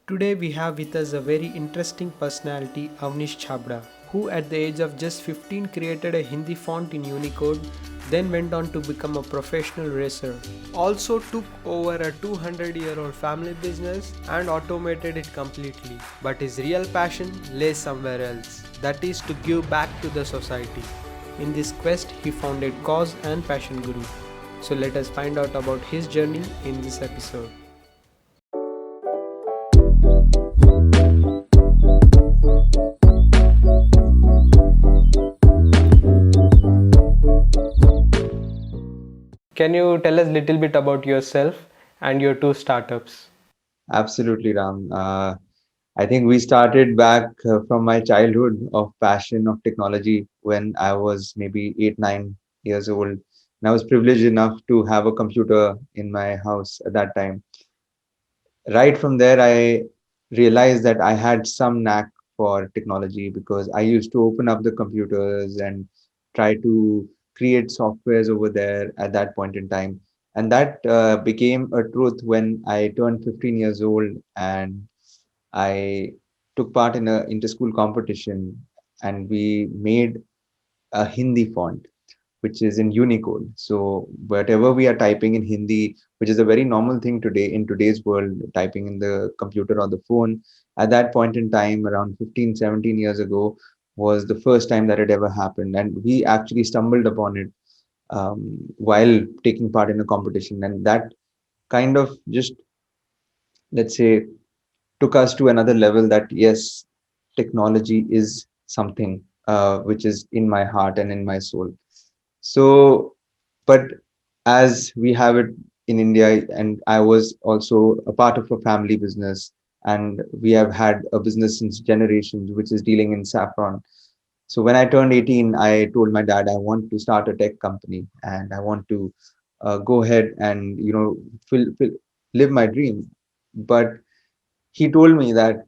Today we have with us a very interesting personality, Avnish Chabda, who at the age of just 15 created a Hindi font in Unicode, then went on to become a professional racer. Also took over a 200-year-old family business and automated it completely. But his real passion lays somewhere else, that is to give back to the society. In this quest, he founded Cause and Passion Guru. So let us find out about his journey in this episode. Can you tell us a little bit about yourself and your two startups? Absolutely, Ram. I think we started back from my childhood of passion of technology when I was maybe 8, 9 years old. And I was privileged enough to have a computer in my house at that time. Right from there, I realized that I had some knack for technology because I used to open up the computers and try to create softwares over there at that point in time. And that became a truth when I turned 15 years old and I took part in a inter-school competition and we made a Hindi font which is in Unicode. So whatever we are typing in Hindi, which is a very normal thing today in today's world, typing in the computer or the phone, at that point in time, around 15, 17 years ago, was the first time that it ever happened. And we actually stumbled upon it while taking part in a competition. And that kind of just, let's say, took us to another level that yes, technology is something which is in my heart and in my soul. So, but as we have it in India, and I was also a part of a family business, and we have had a business since generations, which is dealing in saffron. So when I turned 18, I told my dad I want to start a tech company and I want to go ahead and live my dream. But he told me that,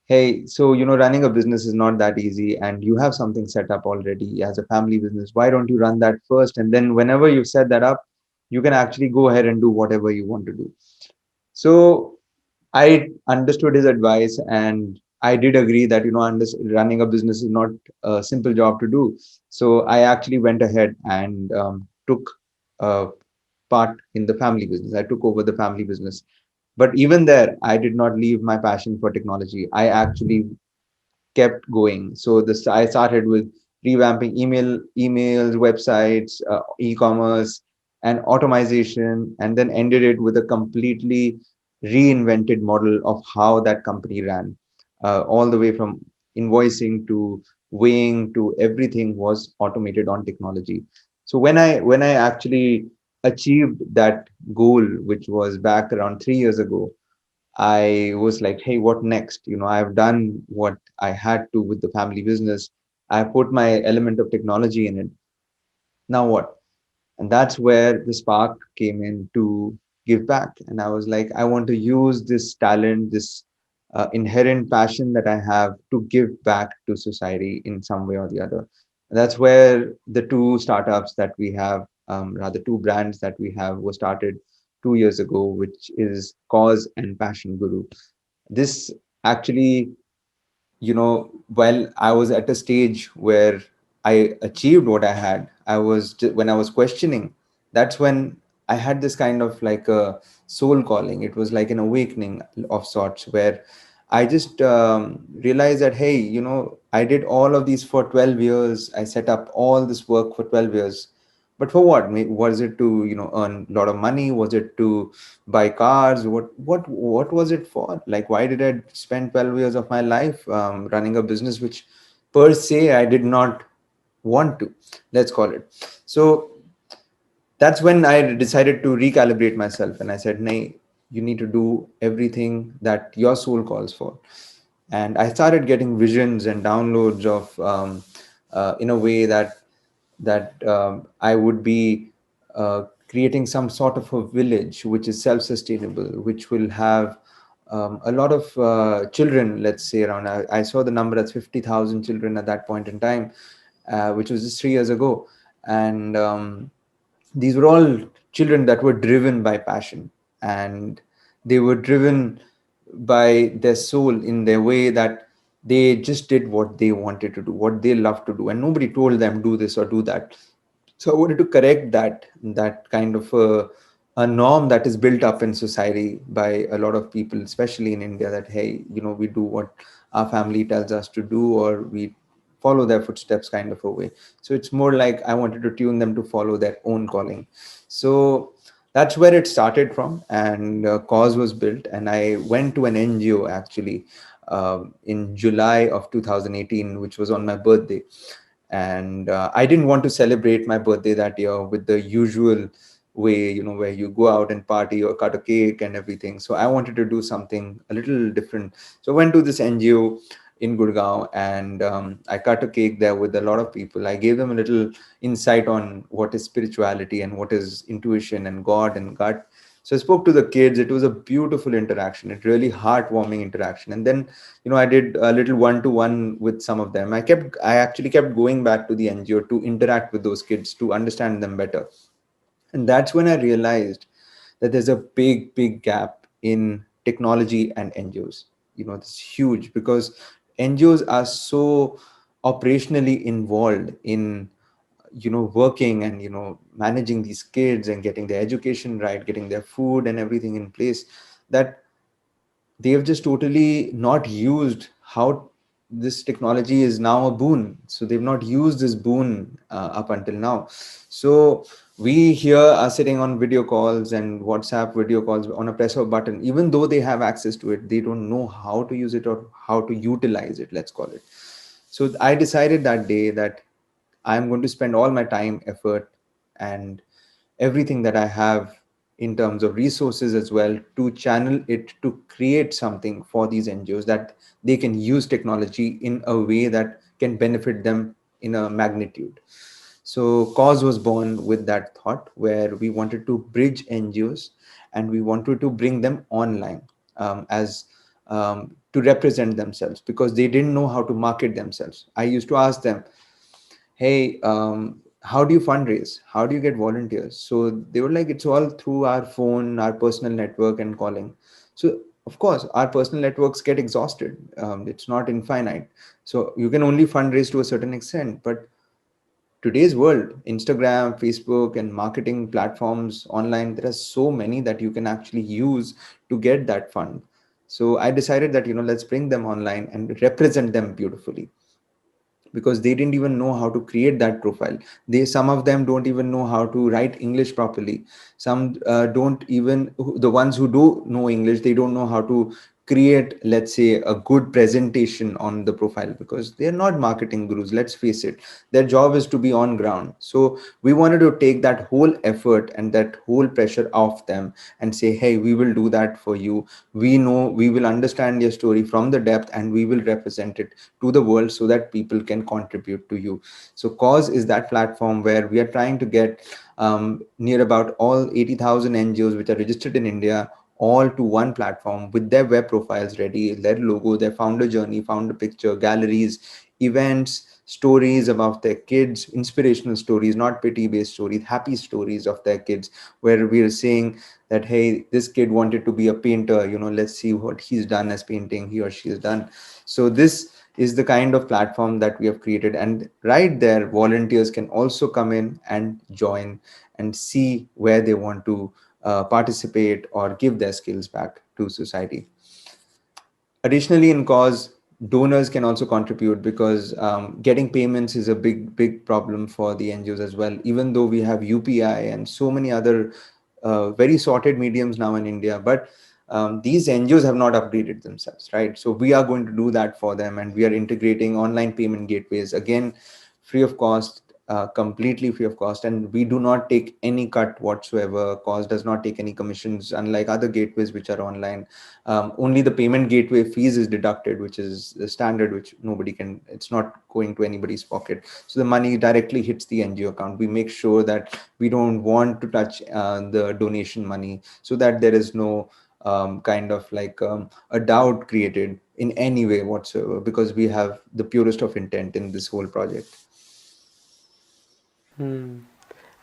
hey, so running a business is not that easy, and you have something set up already as a family business. Why don't you run that first? And then whenever you've set that up, you can actually go ahead and do whatever you want to do. So I understood his advice and I did agree that, running a business is not a simple job to do. So I actually went ahead and took uh, part in the family business. I took over the family business. But even there, I did not leave my passion for technology. I actually kept going. So this I started with revamping emails, websites, e-commerce, and automation, and then ended it with a completely reinvented model of how that company ran, all the way from invoicing to weighing to everything was automated on technology. So when I actually achieved that goal, which was back around 3 years ago, I was like, hey, what next? I've done what I had to with the family business. I put my element of technology in it. Now what? And that's where the spark came in to give back. And I was like, I want to use this talent, this inherent passion that I have to give back to society in some way or the other. And that's where the two startups that we have, rather two brands that we have, were started 2 years ago, which is Cause and Passion Guru. This actually, while I was at a stage where I achieved what I had, when I was questioning, that's when I had this kind of like a soul calling. It was like an awakening of sorts where I just realized that, hey, I did all of these for 12 years. I set up all this work for 12 years. But for what? Was it to, earn a lot of money? Was it to buy cars? What was it for? Like, why did I spend 12 years of my life running a business which per se I did not want to, let's call it. So that's when I decided to recalibrate myself and I said, nay, you need to do everything that your soul calls for. And I started getting visions and downloads of in a way that I would be creating some sort of a village which is self-sustainable, which will have a lot of children. Let's say around, I saw the number as 50,000 children at that point in time, which was just 3 years ago, and these were all children that were driven by passion, and they were driven by their soul in their way, that they just did what they wanted to do, what they love to do, and nobody told them do this or do that. So I wanted to correct that kind of a norm that is built up in society by a lot of people, especially in India, that hey, we do what our family tells us to do, or we follow their footsteps, kind of a way. So it's more like I wanted to tune them to follow their own calling. So that's where it started from, and Cause was built, and I went to an NGO actually in July of 2018, which was on my birthday. And I didn't want to celebrate my birthday that year with the usual way, where you go out and party or cut a cake and everything. So I wanted to do something a little different. So I went to this NGO in Gurgaon, and I cut a cake there with a lot of people. I gave them a little insight on what is spirituality and what is intuition and God and gut. So I spoke to the kids. It was a beautiful interaction, a really heartwarming interaction. And then, I did a little one-to-one with some of them. I actually kept going back to the NGO to interact with those kids, to understand them better. And that's when I realized that there's a big gap in technology and NGOs. It's huge, because NGOs are so operationally involved in working and managing these kids and getting their education right, getting their food and everything in place, that they have just totally not used how this technology is now a boon. So they've not used this boon up until now. So we here are sitting on video calls and WhatsApp video calls on a press of a button. Even though they have access to it, they don't know how to use it or how to utilize it, let's call it. So I decided that day that I'm going to spend all my time, effort, and everything that I have in terms of resources as well, to channel it to create something for these NGOs, that they can use technology in a way that can benefit them in a magnitude. So Cause was born with that thought, where we wanted to bridge NGOs and we wanted to bring them online, as to represent themselves, because they didn't know how to market themselves. I used to ask them, hey, how do you fundraise? How do you get volunteers? So they were like, it's all through our phone, our personal network, and calling. So of course, our personal networks get exhausted. It's not infinite. So you can only fundraise to a certain extent. But today's world, Instagram, Facebook, and marketing platforms online, there are so many that you can actually use to get that fund. So I decided that, let's bring them online and represent them beautifully, because they didn't even know how to create that profile. Some of them don't even know how to write English properly. Some don't even, the ones who do know English, they don't know how to create, let's say, a good presentation on the profile, because they're not marketing gurus, let's face it. Their job is to be on ground. So we wanted to take that whole effort and that whole pressure off them and say, hey, we will do that for you. We know, we will understand your story from the depth, and we will represent it to the world so that people can contribute to you. So Cause is that platform where we are trying to get near about all 80,000 NGOs which are registered in India, all to one platform with their web profiles ready, their logo, their founder journey, founder picture, galleries, events, stories about their kids, inspirational stories, not pity based stories, happy stories of their kids, where we are saying that, hey, this kid wanted to be a painter, let's see what he's done as painting, he or she has done. So this is the kind of platform that we have created, and right there volunteers can also come in and join and see where they want to participate or give their skills back to society. Additionally, in Cause, donors can also contribute, because getting payments is a big problem for the NGOs as well. Even though we have UPI and so many other very sorted mediums now in India, but these NGOs have not upgraded themselves, right? So we are going to do that for them, and we are integrating online payment gateways, again, free of cost, completely free of cost, and we do not take any cut whatsoever. Cause does not take any commissions, unlike other gateways which are online. Only the payment gateway fees is deducted, which is the standard, which nobody can, it's not going to anybody's pocket. So the money directly hits the NGO account. We make sure that we don't want to touch the donation money, so that there is no kind of like a doubt created in any way whatsoever, because we have the purest of intent in this whole project. Hmm.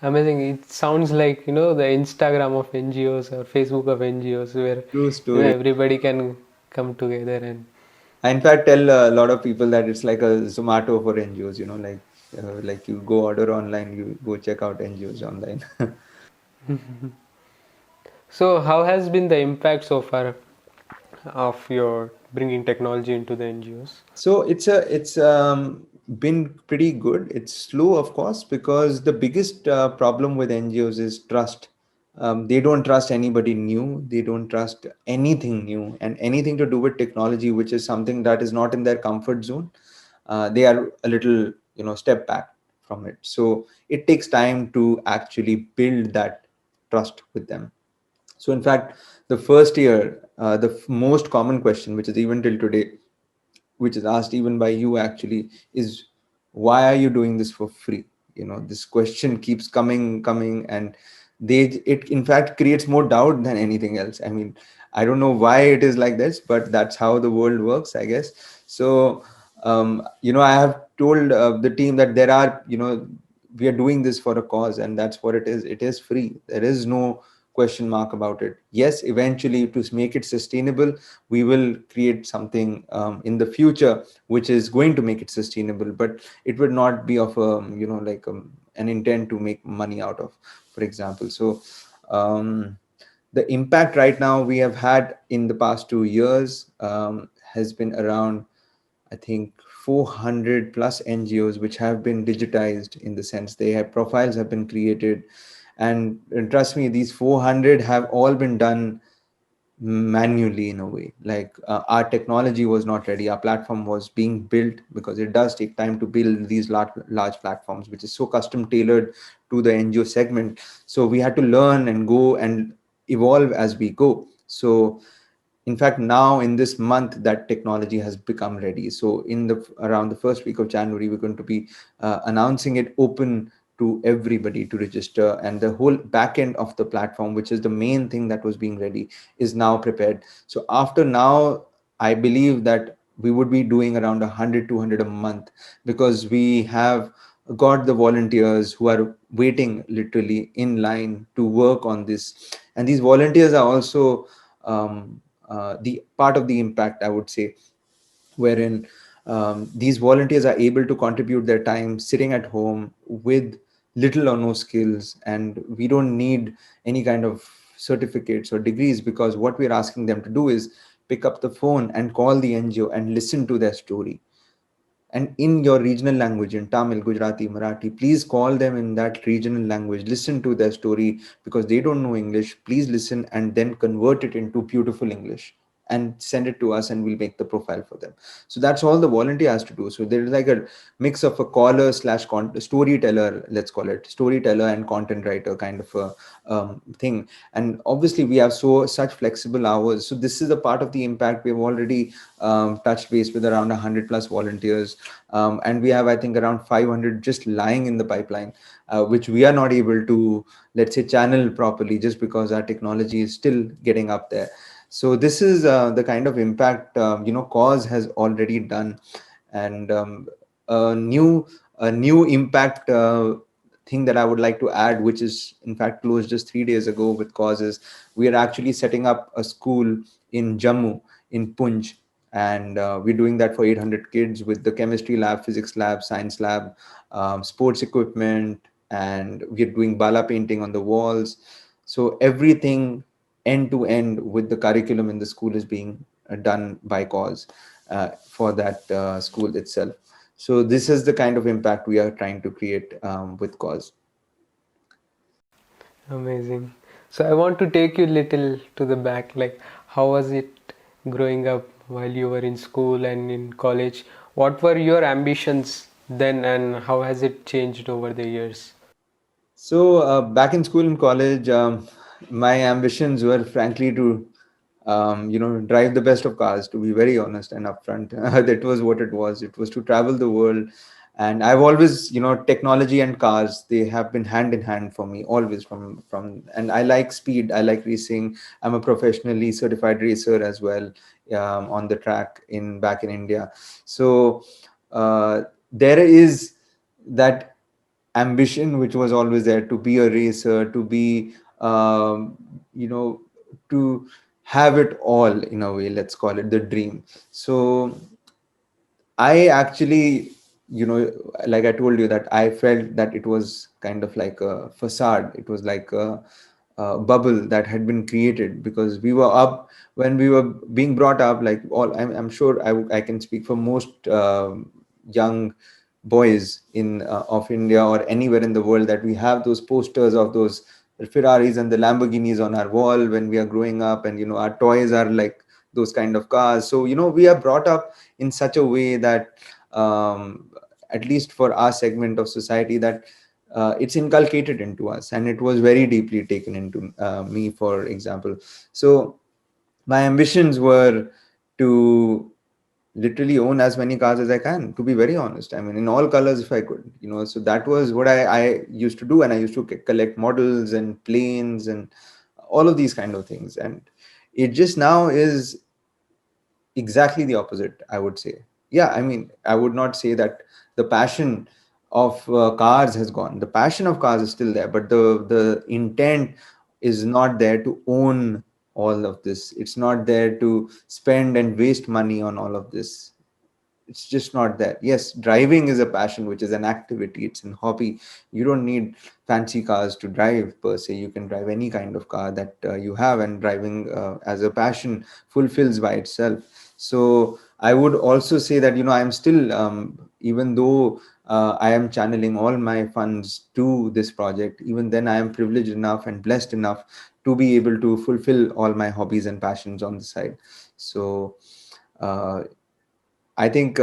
Amazing. It sounds like, the Instagram of NGOs or Facebook of NGOs, where, True story. everybody can. come together and I in fact tell a lot of people that it's like a Zomato for NGOs, like you go order online, you go check out NGOs online. so how has been the impact so far of your bringing technology into the NGOs? So it's been pretty good. It's slow, of course, because the biggest problem with NGOs is trust. They don't trust anybody new. They don't trust anything new and anything to do with technology, which is something that is not in their comfort zone. They are a little, step back from it. So it takes time to actually build that trust with them. So in fact, the first year, the most common question, which is even till today, which is asked even by you actually, is why are you doing this for free? This question keeps coming, and it in fact creates more doubt than anything else. I mean, I don't know why it is like this, but that's how the world works, I guess. So I have told the team that there are, we are doing this for a cause, and that's what it is. It is free. There is no question mark about it. Yes, eventually, to make it sustainable, we will create something in the future which is going to make it sustainable, but it would not be of an intent to make money out of, for example. So the impact right now we have had in the past 2 years has been around, I think, 400 plus NGOs which have been digitized, in the sense they have profiles have been created. And trust me, these 400 have all been done manually, in a way. Like our technology was not ready, our platform was being built, because it does take time to build these large platforms which is so custom tailored to the NGO segment. So we had to learn and go and evolve as we go. So in fact, now in this month, that technology has become ready. So in the around the first week of January, we're going to be announcing it open to everybody to register, and the whole back end of the platform, which is the main thing that was being ready, is now prepared. So after now, I believe that we would be doing around 100 200 a month, because we have got the volunteers who are waiting literally in line to work on this. And these volunteers are also the part of the impact, I would say, wherein these volunteers are able to contribute their time sitting at home with little or no skills, and we don't need any kind of certificates or degrees, because what we're asking them to do is pick up the phone and call the NGO and listen to their story, and in your regional language, in Tamil, Gujarati, Marathi, please call them in that regional language, listen to their story, because they don't know English. Please listen and then convert it into beautiful English and send it to us, and we'll make the profile for them. So that's all the volunteer has to do. So there is like a mix of a caller slash storyteller, let's call it storyteller, and content writer kind of a thing. And obviously we have such flexible hours. So this is a part of the impact. We have already touched base with around 100 plus volunteers, and we have, I think, around 500 just lying in the pipeline, which we are not able to, let's say, channel properly, just because our technology is still getting up there. So this is the kind of impact cause has already done. And a new impact thing that I would like to add, which is in fact closed just 3 days ago with causes, we are actually setting up a school in Jammu, in Punj, and we're doing that for 800 kids with the chemistry lab, physics lab, science lab, sports equipment, and we're doing bala painting on the walls. So everything end to end with the curriculum in the school is being done by cause for that school itself. So this is the kind of impact we are trying to create with cause. Amazing. So I want to take you little to the back, like how was it growing up while you were in school and in college? What were your ambitions then and how has it changed over the years? So back in school and college, my ambitions were frankly to, drive the best of cars. To be very honest and upfront, that was what it was. It was to travel the world, and I've always, technology and cars, they have been hand in hand for me always. From And I like speed. I like racing. I'm a professionally certified racer as well, on the track in back in India. So there is that ambition which was always there, to be a racer, to be, you know to have it all in a way. Let's call it the dream. So I actually, like I told you, that I felt that it was kind of like a facade. It was like a bubble that had been created because we were up when we were being brought up. Like I'm sure I can speak for most young boys in of India or anywhere in the world, that we have those posters of those Ferraris and the Lamborghinis on our wall when we are growing up, and our toys are like those kind of cars. So we are brought up in such a way that, at least for our segment of society, that it's inculcated into us, and it was very deeply taken into me, for example. So my ambitions were to literally own as many cars as I can, to be very honest. I mean, in all colors if I could, so that was what I used to do. And I used to collect models and planes and all of these kind of things. And it just now is exactly the opposite, I would say. Yeah, I mean, I would not say that the passion of cars has gone. The passion of cars is still there, but the intent is not there to own all of this. It's not there to spend and waste money on all of this. It's just not there. Yes, driving is a passion, which is an activity, it's an hobby. You don't need fancy cars to drive per se. You can drive any kind of car that you have, and driving as a passion fulfills by itself. So I would also say that I'm still, even though I am channeling all my funds to this project, even then I am privileged enough and blessed enough to be able to fulfill all my hobbies and passions on the side. So uh, I think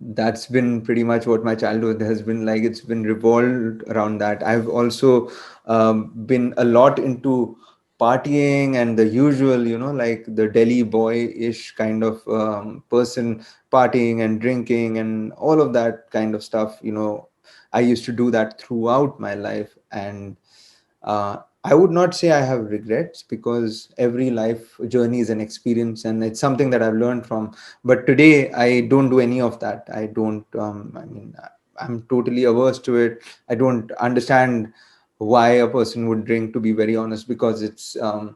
that's been pretty much what my childhood has been like. It's been revolved around that. I've also been a lot into partying and the usual, like the Delhi boy-ish kind of person, partying and drinking and all of that kind of stuff. I used to do that throughout my life, and I would not say I have regrets, because every life journey is an experience and it's something that I've learned from. But today, I don't do any of that. I don't, I mean, I'm totally averse to it. I don't understand why a person would drink, to be very honest, because it's like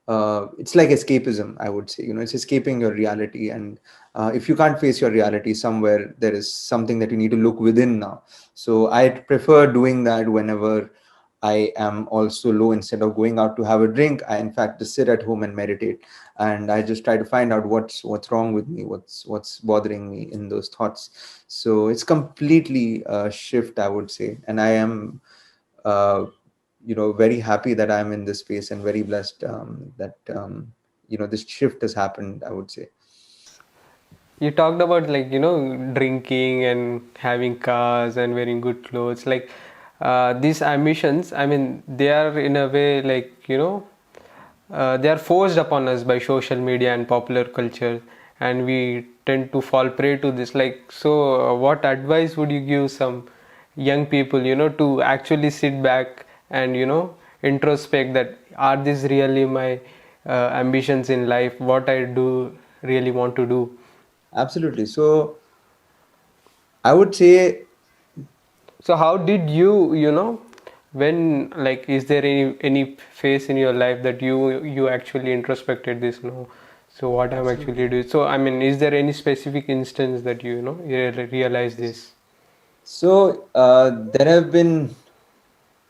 escapism, I would say. It's escaping your reality. And if you can't face your reality, somewhere there is something that you need to look within now. So I prefer doing that whenever I am also low. Instead of going out to have a drink, I in fact just sit at home and meditate, and I just try to find out what's wrong with me, what's bothering me in those thoughts. So it's completely a shift, I would say, and I am uh, very happy that I'm in this space, and very blessed that this shift has happened, I would say. You talked about, like, drinking and having cars and wearing good clothes, like, these ambitions, I mean, they are in a way, like, they are forced upon us by social media and popular culture, and we tend to fall prey to this. Like, so what advice would you give some young people, to actually sit back and, introspect, that are these really my ambitions in life, what I do really want to do? Absolutely. So I would say, So how did you, when, like, is there any phase in your life that you actually introspected this? No, so what I'm actually absolutely. doing. So I mean, is there any specific instance that you realize this? So there have been,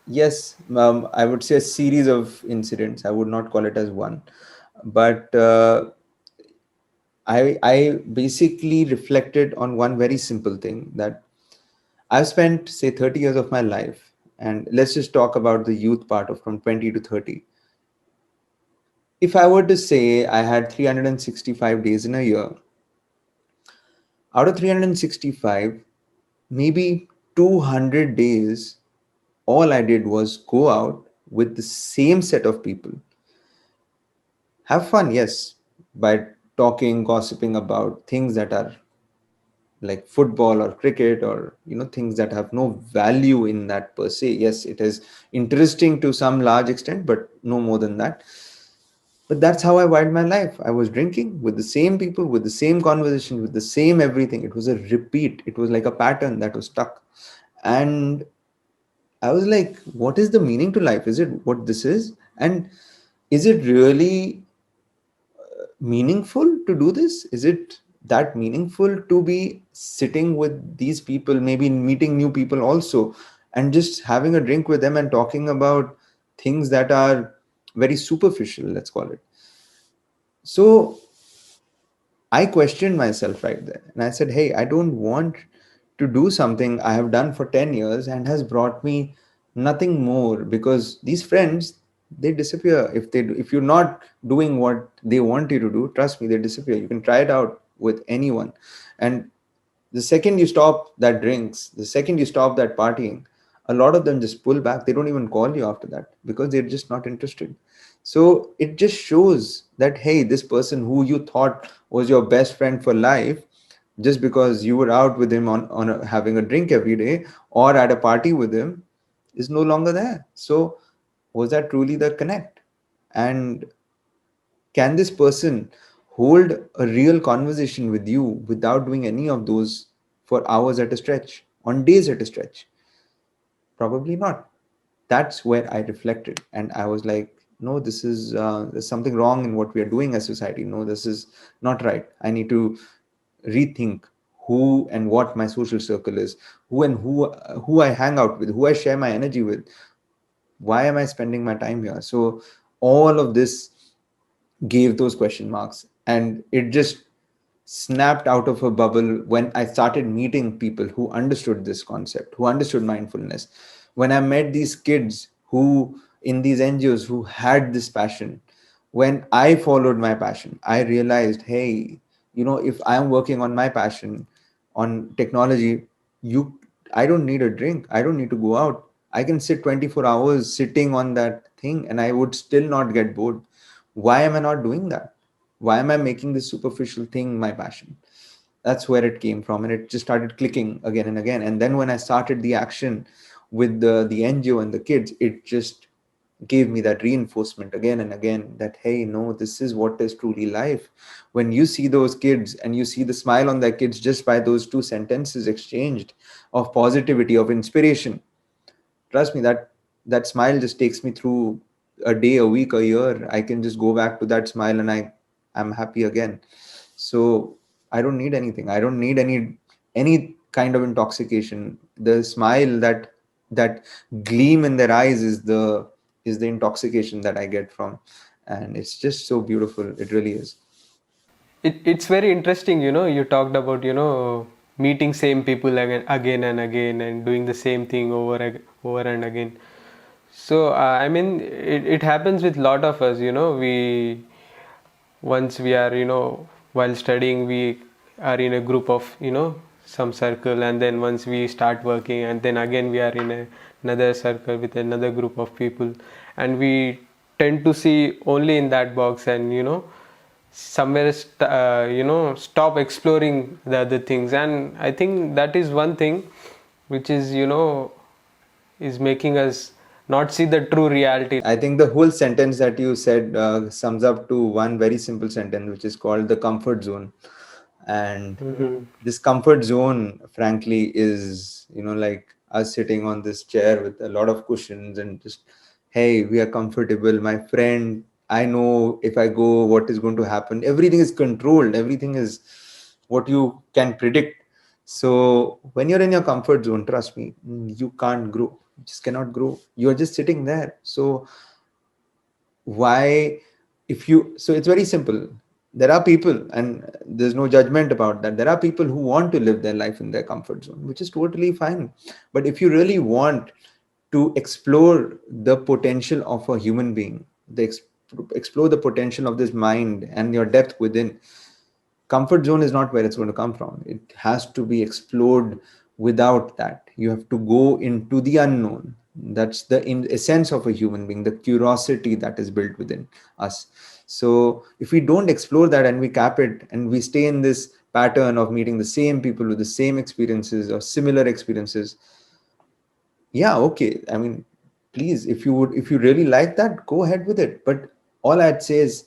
yes, I would say a series of incidents. I would not call it as one, but I basically reflected on one very simple thing, that I've spent, say, 30 years of my life, and let's just talk about the youth part of from 20 to 30. If I were to say I had 365 days in a year, out of 365, maybe 200 days, all I did was go out with the same set of people, have fun, yes, by talking, gossiping about things that are like football or cricket, or things that have no value in that per se. Yes, it is interesting to some large extent, but no more than that. But that's how I wired my life. I was drinking with the same people, with the same conversation, with the same everything. It was a repeat. It was like a pattern that was stuck. And I was like, what is the meaning to life? Is it what this is? And is it really meaningful to do this? Is it that meaningful to be sitting with these people, maybe meeting new people also, and just having a drink with them and talking about things that are very superficial, let's call it? So I questioned myself right there, and I said, hey, I don't want to do something I have done for 10 years and has brought me nothing more, because these friends, they disappear if you're not doing what they want you to do. Trust me, they disappear. You can try it out with anyone, and the second you stop that drinks, the second you stop that partying, a lot of them just pull back. They don't even call you after that because they're just not interested. So it just shows that, hey, this person who you thought was your best friend for life, just because you were out with him having a drink every day or at a party with him, is no longer there. So was that truly the connect? And can this person hold a real conversation with you without doing any of those for hours at a stretch, on days at a stretch? Probably not. That's where I reflected, and I was like, no, this is there's something wrong in what we are doing as society. No, this is not right. I need to rethink who and what my social circle is, who I hang out with, who I share my energy with. Why am I spending my time here? So all of this gave those question marks, and it just snapped out of a bubble when I started meeting people who understood this concept, who understood mindfulness. When I met these kids who in these NGOs who had this passion, when I followed my passion, I realized, hey, if I'm working on my passion on technology, you I don't need a drink. I don't need to go out. I can sit 24 hours sitting on that thing and I would still not get bored. Why am I not doing that? Why am I making this superficial thing my passion? That's where it came from, and it just started clicking again and again. And then when I started the action with the NGO and the kids, it just gave me that reinforcement again and again that, hey, no, this is what is truly life. When you see those kids and you see the smile on their kids just by those two sentences exchanged of positivity, of inspiration, trust me, that smile just takes me through a day, a week, a year. I can just go back to that smile and I'm happy again. So I don't need anything. I don't need any kind of intoxication. The smile, that gleam in their eyes is the intoxication that I get from. And it's just so beautiful. It really is. It's very interesting, you talked about, meeting same people again and again and doing the same thing over and again. So, I mean, it happens with lot of us, once we are, while studying, we are in a group of, some circle, and then once we start working, and then again we are in another circle with another group of people, and we tend to see only in that box, and somewhere stop exploring the other things. And I think that is one thing which is is making us not see the true reality. I think the whole sentence that you said sums up to one very simple sentence, which is called the comfort zone. And this comfort zone, frankly, is, like us sitting on this chair with a lot of cushions and just, hey, we are comfortable. My friend, I know if I go, what is going to happen. Everything is controlled. Everything is what you can predict. So when you're in your comfort zone, trust me, you can't grow. You just cannot grow. You're just sitting there. So why, so it's very simple. There are people, and there's no judgment about that, there are people who want to live their life in their comfort zone, which is totally fine. But if you really want to explore the potential of a human being, explore the potential of this mind and your depth within, comfort zone is not where it's going to come from. It has to be explored. Without that, you have to go into the unknown. That's the essence of a human being, the curiosity that is built within us. So if we don't explore that and we cap it and we stay in this pattern of meeting the same people with the same experiences or similar experiences, yeah, okay, I mean, please, if you really like that, go ahead with it. But all I'd say is,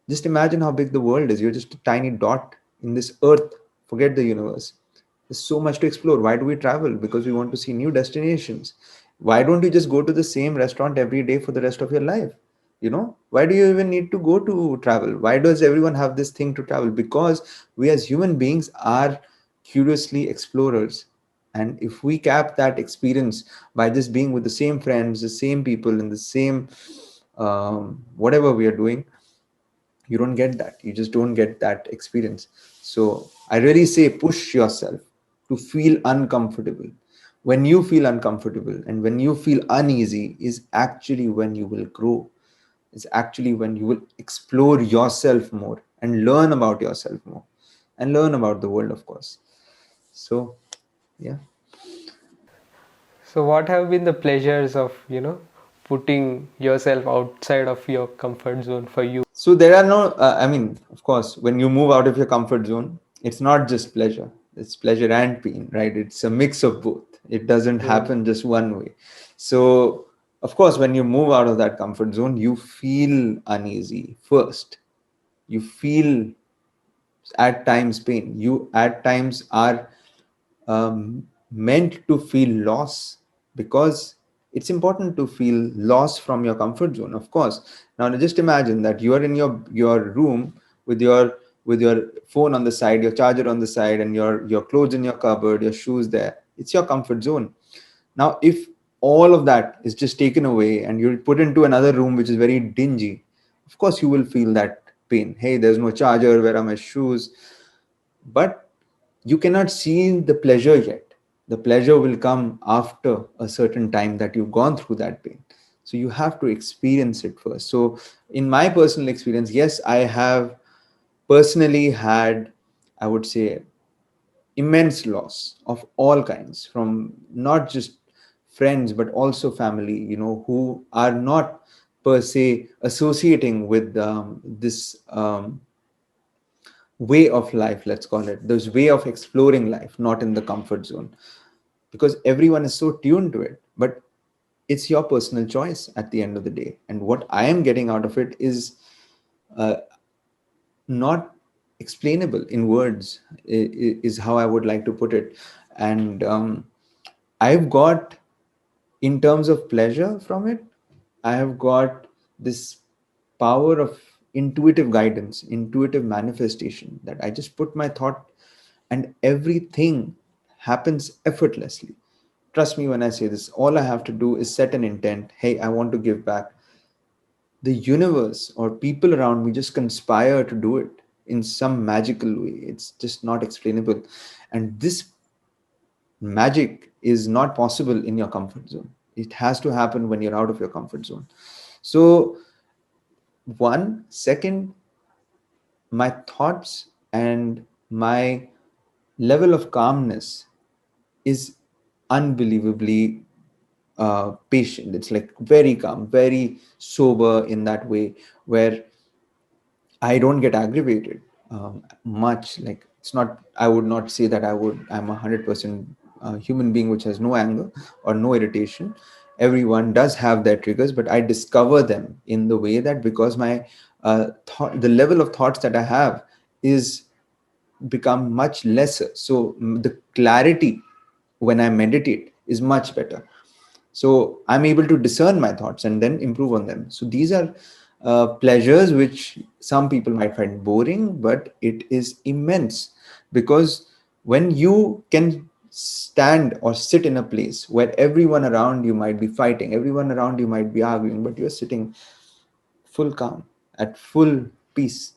just imagine how big the world is. You're just a tiny dot in this earth. Forget the universe. There's so much to explore. Why do we travel? Because we want to see new destinations. Why don't you just go to the same restaurant every day for the rest of your life? Why do you even need to go to travel? Why does everyone have this thing to travel? Because we as human beings are curiously explorers. And if we cap that experience by just being with the same friends, the same people, and the same whatever we are doing, you don't get that. You just don't get that experience. So I really say push yourself to feel uncomfortable. When you feel uncomfortable and when you feel uneasy is actually when you will grow. It's actually when you will explore yourself more and learn about yourself more and learn about the world, of course. So yeah. So, what have been the pleasures of, putting yourself outside of your comfort zone for you? So there are no, I mean, of course, when you move out of your comfort zone, it's not just pleasure. It's pleasure and pain, right? It's a mix of both. It doesn't Hmm. happen just one way. So, of course, when you move out of that comfort zone, you feel uneasy first. You feel at times pain. You at times are meant to feel loss, because it's important to feel loss from your comfort zone, of course. Now just imagine that you are in your room with your phone on the side, your charger on the side, and your clothes in your cupboard, your shoes there. It's your comfort zone. Now if all of that is just taken away and you're put into another room which is very dingy, of course you will feel that pain. Hey, there's no charger, where are my shoes? But you cannot see the pleasure yet. The pleasure will come after a certain time that you've gone through that pain. So you have to experience it first. So in my personal experience, yes, I have personally had, I would say, immense loss of all kinds, from not just friends but also family, who are not per se associating with this way of life, let's call it this way of exploring life, not in the comfort zone, because everyone is so tuned to it. But it's your personal choice at the end of the day, and what I am getting out of it is uh, not explainable in words, is how I would like to put it. And I've got, in terms of pleasure from it, I have got this power of intuitive guidance, intuitive manifestation, that I just put my thought and everything happens effortlessly. Trust me when I say this. All I have to do is set an intent. Hey, I want to give back. The universe or people around me just conspire to do it in some magical way. It's just not explainable. And this magic is not possible in your comfort zone. It has to happen when you're out of your comfort zone. So, one second, my thoughts and my level of calmness is unbelievably patient. It's like very calm, very sober in that way, where I don't get aggravated much. Like it's not. I would not say that I'm 100% human being which has no anger or no irritation. Everyone does have their triggers, but I discover them in the way that, because my the level of thoughts that I have is become much lesser. So the clarity when I meditate is much better. So I'm able to discern my thoughts and then improve on them. So these are pleasures which some people might find boring, but it is immense, because when you can stand or sit in a place where everyone around you might be fighting, everyone around you might be arguing, but you're sitting full calm, at full peace,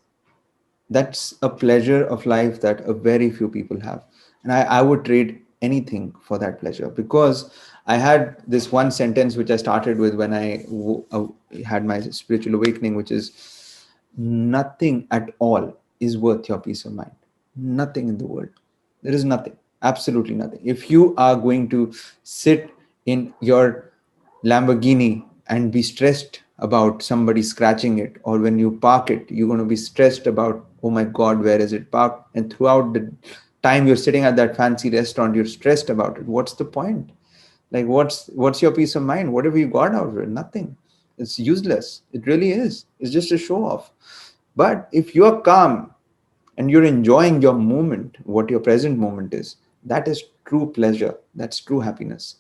that's a pleasure of life that a very few people have. And I would trade anything for that pleasure, because I had this one sentence which I started with when had my spiritual awakening, which is, nothing at all is worth your peace of mind. Nothing in the world. There is nothing, absolutely nothing. If you are going to sit in your Lamborghini and be stressed about somebody scratching it, or when you park it, you're going to be stressed about, oh my God, where is it parked? And throughout the time you're sitting at that fancy restaurant, you're stressed about it. What's the point? Like, what's your peace of mind? What have you got out of it? Nothing. It's useless. It really is. It's just a show off. But if you're calm and you're enjoying your moment, what your present moment is, that is true pleasure. That's true happiness.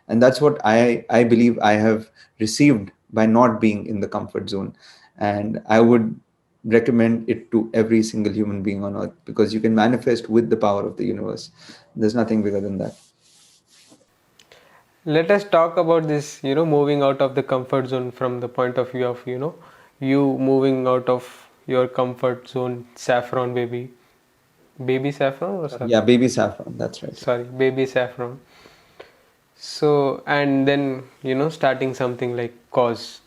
And that's what I believe I have received by not being in the comfort zone. And I would recommend it to every single human being on earth, because you can manifest with the power of the universe. There's nothing bigger than that. Let us talk about this, moving out of the comfort zone from the point of view of, you moving out of your comfort zone, Saffron baby. Baby Saffron or sorry? Yeah, baby saffron, that's right. Sorry, baby Saffron. So, and then, starting something like Cause.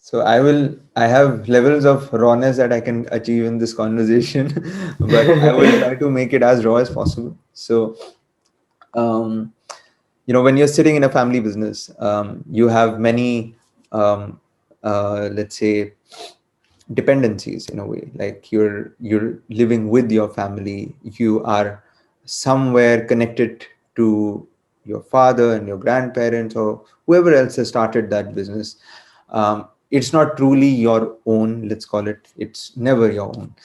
So I have levels of rawness that I can achieve in this conversation, but I will try to make it as raw as possible. So, um, when you're sitting in a family business, you have many, um, let's say, dependencies in a way. Like you're living with your family, you are somewhere connected to your father and your grandparents or whoever else has started that business. It's not truly your own, let's call it. It's never your own.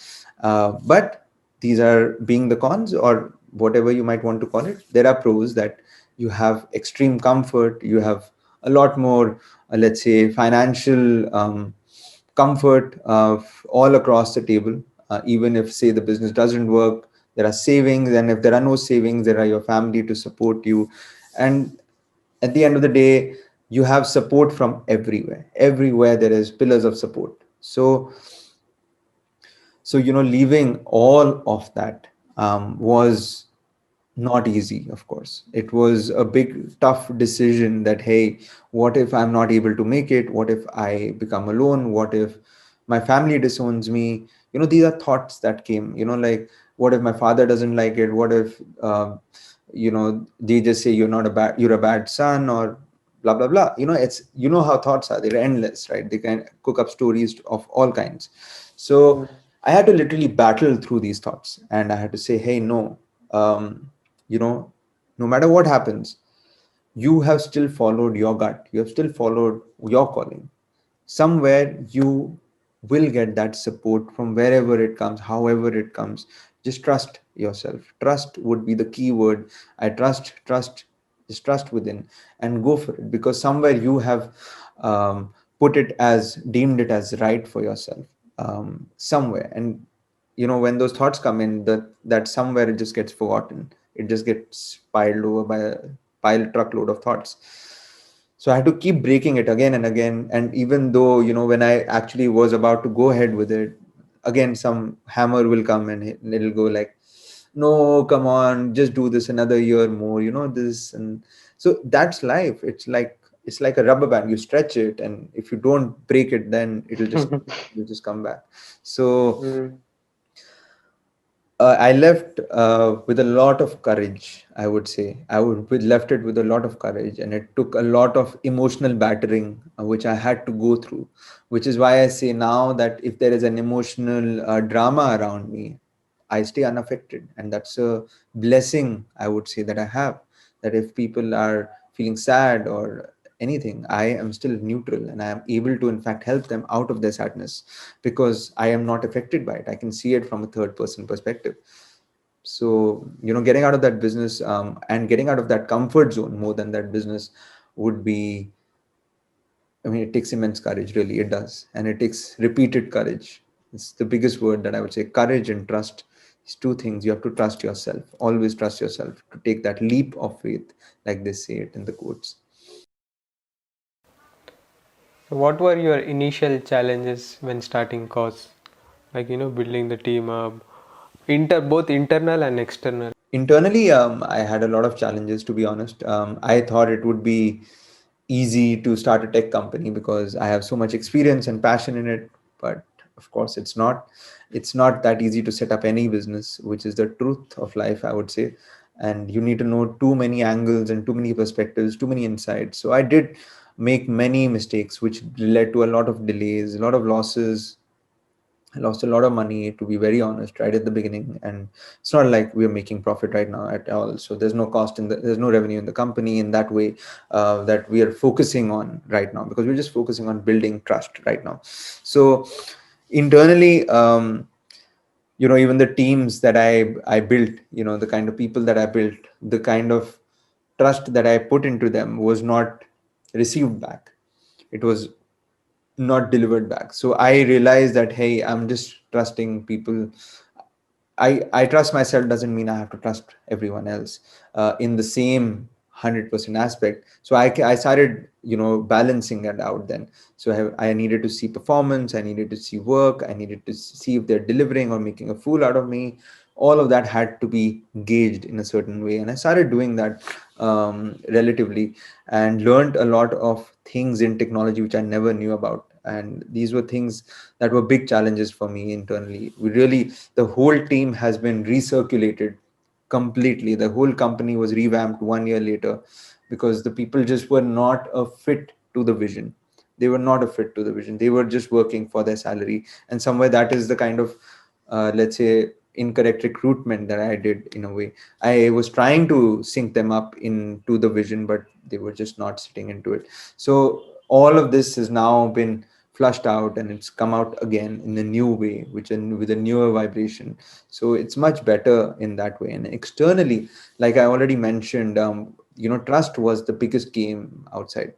But these are being the cons, or whatever you might want to call it. There are pros, that you have extreme comfort, you have a lot more, let's say, financial comfort all across the table. Even if, say, the business doesn't work, there are savings, and if there are no savings, there are your family to support you. And at the end of the day, you have support from everywhere. Everywhere there is pillars of support. So leaving all of that was not easy. Of course, it was a big tough decision, that hey, what if I'm not able to make it? What if I become alone? What if my family disowns me? These are thoughts that came, like, what if my father doesn't like it? What if they just say you're a bad son, or blah blah blah. It's, how thoughts are, they're endless, right? They can cook up stories of all kinds. So I had to literally battle through these thoughts, and I had to say, hey, no, um, you know no matter what happens, you have still followed your gut, you have still followed your calling. Somewhere you will get that support from wherever it comes, however it comes. Just trust yourself. Trust would be the key word. I trust, just trust within, and go for it, because somewhere you have put it as, deemed it as right for yourself, somewhere. And when those thoughts come in, that somewhere it just gets forgotten. It just gets piled over by a pile truckload of thoughts. So I had to keep breaking it again and again. And even though, when I actually was about to go ahead with it, again some hammer will come, and it'll go like, no, come on, just do this another year more, this. And so that's life. It's like a rubber band. You stretch it, and if you don't break it, then it'll just come back. So Mm. I left with a lot of courage. I would say left it with a lot of courage, and it took a lot of emotional battering, which I had to go through. Which is why I say now that if there is an emotional drama around me, I stay unaffected, and that's a blessing, I would say, that I have. That if people are feeling sad or anything, I am still neutral, and I am able to, in fact, help them out of their sadness, because I am not affected by it. I can see it from a third person perspective. So, getting out of that business, and getting out of that comfort zone more than that business would be, I mean, it takes immense courage, really. It does. And it takes repeated courage. It's the biggest word that I would say. Courage and trust is two things. You have to trust yourself, always trust yourself, to take that leap of faith, like they say it in the quotes. What were your initial challenges when starting Cause? Like, building the team up, both internal and external. Internally, I had a lot of challenges, to be honest. I thought it would be easy to start a tech company because I have so much experience and passion in it. But of course, it's not that easy to set up any business, which is the truth of life, I would say. And you need to know too many angles and too many perspectives, too many insights. So I did make many mistakes, which led to a lot of delays, a lot of losses. I lost a lot of money, to be very honest, right at the beginning. And it's not like we're making profit right now at all. So there's no revenue in the company in that way, that we are focusing on right now, because we're just focusing on building trust right now. So internally, even the teams that I built, the kind of people that I built, the kind of trust that I put into them was not received back. It was not delivered back. So I realized that, hey, I'm just trusting people. I trust myself doesn't mean I have to trust everyone else in the same 100% aspect. So I started, balancing that out then. So I needed to see performance, I needed to see work, I needed to see if they're delivering or making a fool out of me. All of that had to be gauged in a certain way, and I started doing that relatively, and learned a lot of things in technology which I never knew about. And these were things that were big challenges for me internally. We really, the whole team has been recirculated completely. The whole company was revamped 1 year later because the people just were not a fit to the vision. They were not a fit to the vision. They were just working for their salary. And somewhere that is the kind of, let's say, incorrect recruitment that I did in a way. I was trying to sync them up into the vision, but they were just not sitting into it. So all of this has now been flushed out, and it's come out again in a new way, which with a newer vibration. So it's much better in that way. And externally, like I already mentioned, trust was the biggest game outside.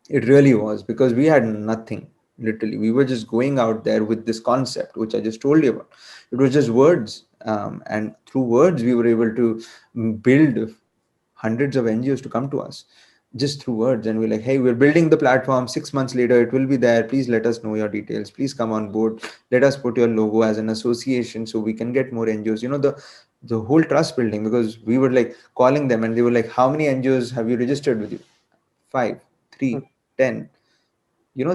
It really was, because we had nothing. Literally, we were just going out there with this concept which I just told you about. It was just words, and through words we were able to build hundreds of NGOs to come to us just through words. And we're like, hey, we're building the platform. 6 months later it will be there, please let us know your details, please come on board, let us put your logo as an association so we can get more NGOs. The whole trust building, because we were like calling them and they were like, how many NGOs have you registered with you? 5, 3, 10.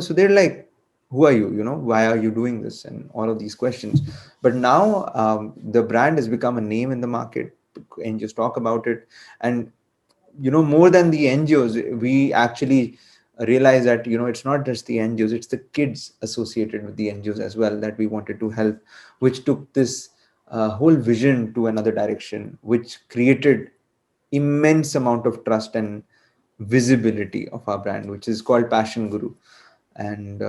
So they're like, who are you? Why are you doing this? And all of these questions. But now the brand has become a name in the market. NGOs talk about it. And more than the NGOs, we actually realize that it's not just the NGOs, it's the kids associated with the NGOs as well that we wanted to help, which took this whole vision to another direction, which created immense amount of trust and visibility of our brand, which is called Passion Guru. And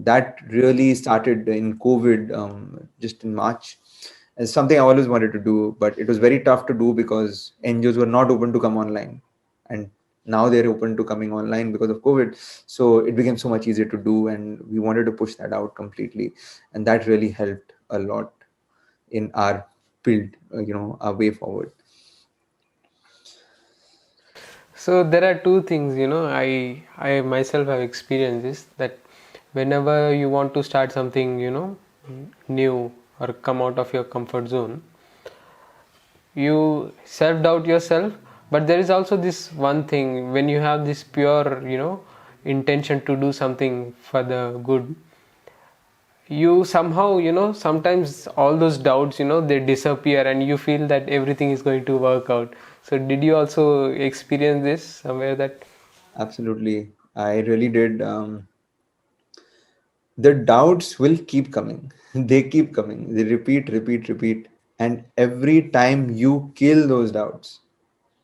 that really started in COVID, just in March. It's something I always wanted to do, but it was very tough to do because NGOs were not open to come online, and now they're open to coming online because of COVID. So it became so much easier to do, and we wanted to push that out completely, and that really helped a lot in our build, our way forward. So there are two things, I myself have experienced this, that whenever you want to start something, new or come out of your comfort zone, you self doubt yourself. But there is also this one thing, when you have this pure, intention to do something for the good, you somehow, sometimes all those doubts, they disappear and you feel that everything is going to work out. So did you also experience this somewhere, that Absolutely, I really did. The doubts will keep coming. They keep coming. They repeat, repeat, repeat. And every time you kill those doubts,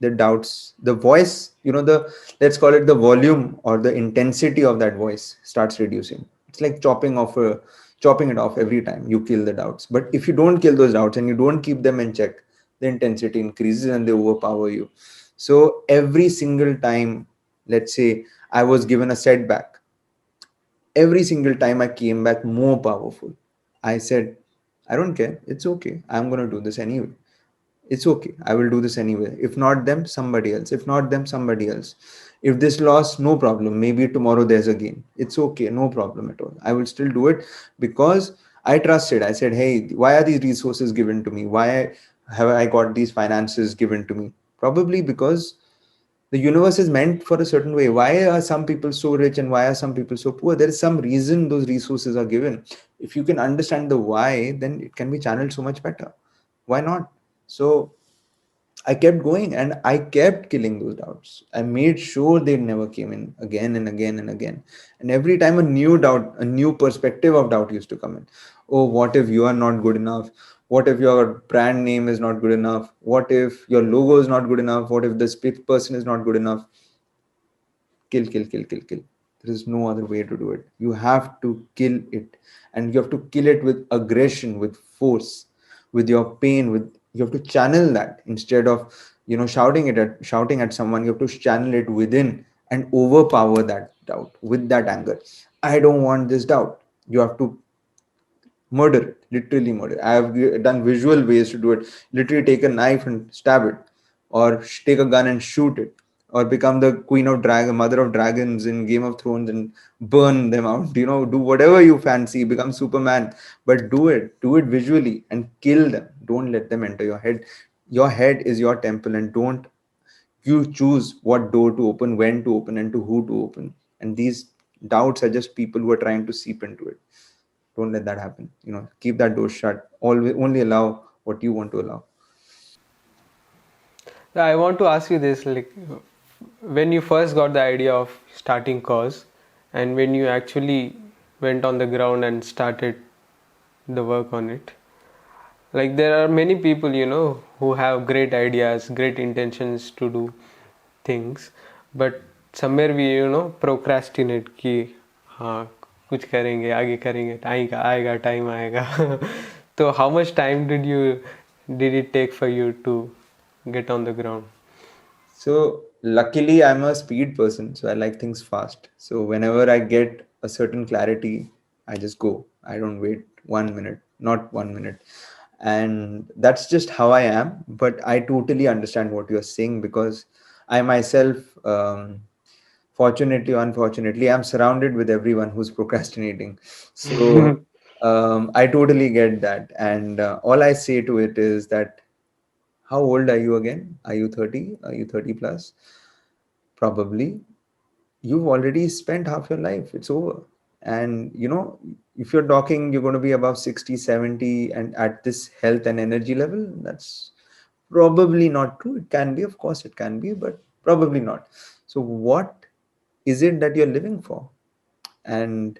the voice, let's call it the volume or the intensity of that voice starts reducing. It's like chopping it off every time you kill the doubts. But if you don't kill those doubts and you don't keep them in check, the intensity increases and they overpower you. So every single time, let's say I was given a setback, every single time I came back more powerful. I said, I don't care. It's okay. I'm going to do this anyway. It's okay. I will do this anyway. If not them, somebody else. If not them, somebody else. If this loss, no problem. Maybe tomorrow there's a gain. It's okay. No problem at all. I will still do it because I trusted. I said, hey, why are these resources given to me? Why have I got these finances given to me? Probably because the universe is meant for a certain way. Why are some people so rich and why are some people so poor? There is some reason those resources are given. If you can understand the why, then it can be channeled so much better. Why not? So I kept going and I kept killing those doubts. I made sure they never came in again and again and again. And every time a new doubt, a new perspective of doubt used to come in. Oh, what if you are not good enough? What if your brand name is not good enough? What if your logo is not good enough? What if this person is not good enough? Kill, kill, kill, kill, kill. There is no other way to do it. You have to kill it, and you have to kill it with aggression, with force, with your pain. With you have to channel that instead of shouting at someone. You have to channel it within and overpower that doubt with that anger. I don't want this doubt. You have to murder it, literally murder. I have done visual ways to do it. Literally take a knife and stab it, or take a gun and shoot it, or become the queen of dragon, mother of dragons in Game of Thrones and burn them out. Do whatever you fancy, become Superman, but do it visually and kill them. Don't let them enter your head. Your head is your temple, and don't you choose what door to open, when to open, and to who to open. And these doubts are just people who are trying to seep into it. Don't let that happen. Keep that door shut. Always only allow what you want to allow. I want to ask you this, like, when you first got the idea of starting Cause, and when you actually went on the ground and started the work on it, like there are many people, who have great ideas, great intentions to do things, but somewhere we, procrastinate कि हाँ कुछ करेंगे, आगे करेंगे, आएगा आएगा time आएगा. So how much time did it take for you to get on the ground? So luckily, I'm a speed person, so I like things fast. So whenever I get a certain clarity, I just go. I don't wait 1 minute, not 1 minute. And that's just how I am. But I totally understand what you're saying, because I myself, fortunately or unfortunately, I'm surrounded with everyone who's procrastinating. So I totally get that. And all I say to it is that, how old are you again? Are you 30? Are you 30 plus? Probably. You've already spent half your life. It's over. And if you're talking, you're going to be above 60, 70, and at this health and energy level, that's probably not true. It can be, of course, it can be, but probably not. So, what is it that you're living for? And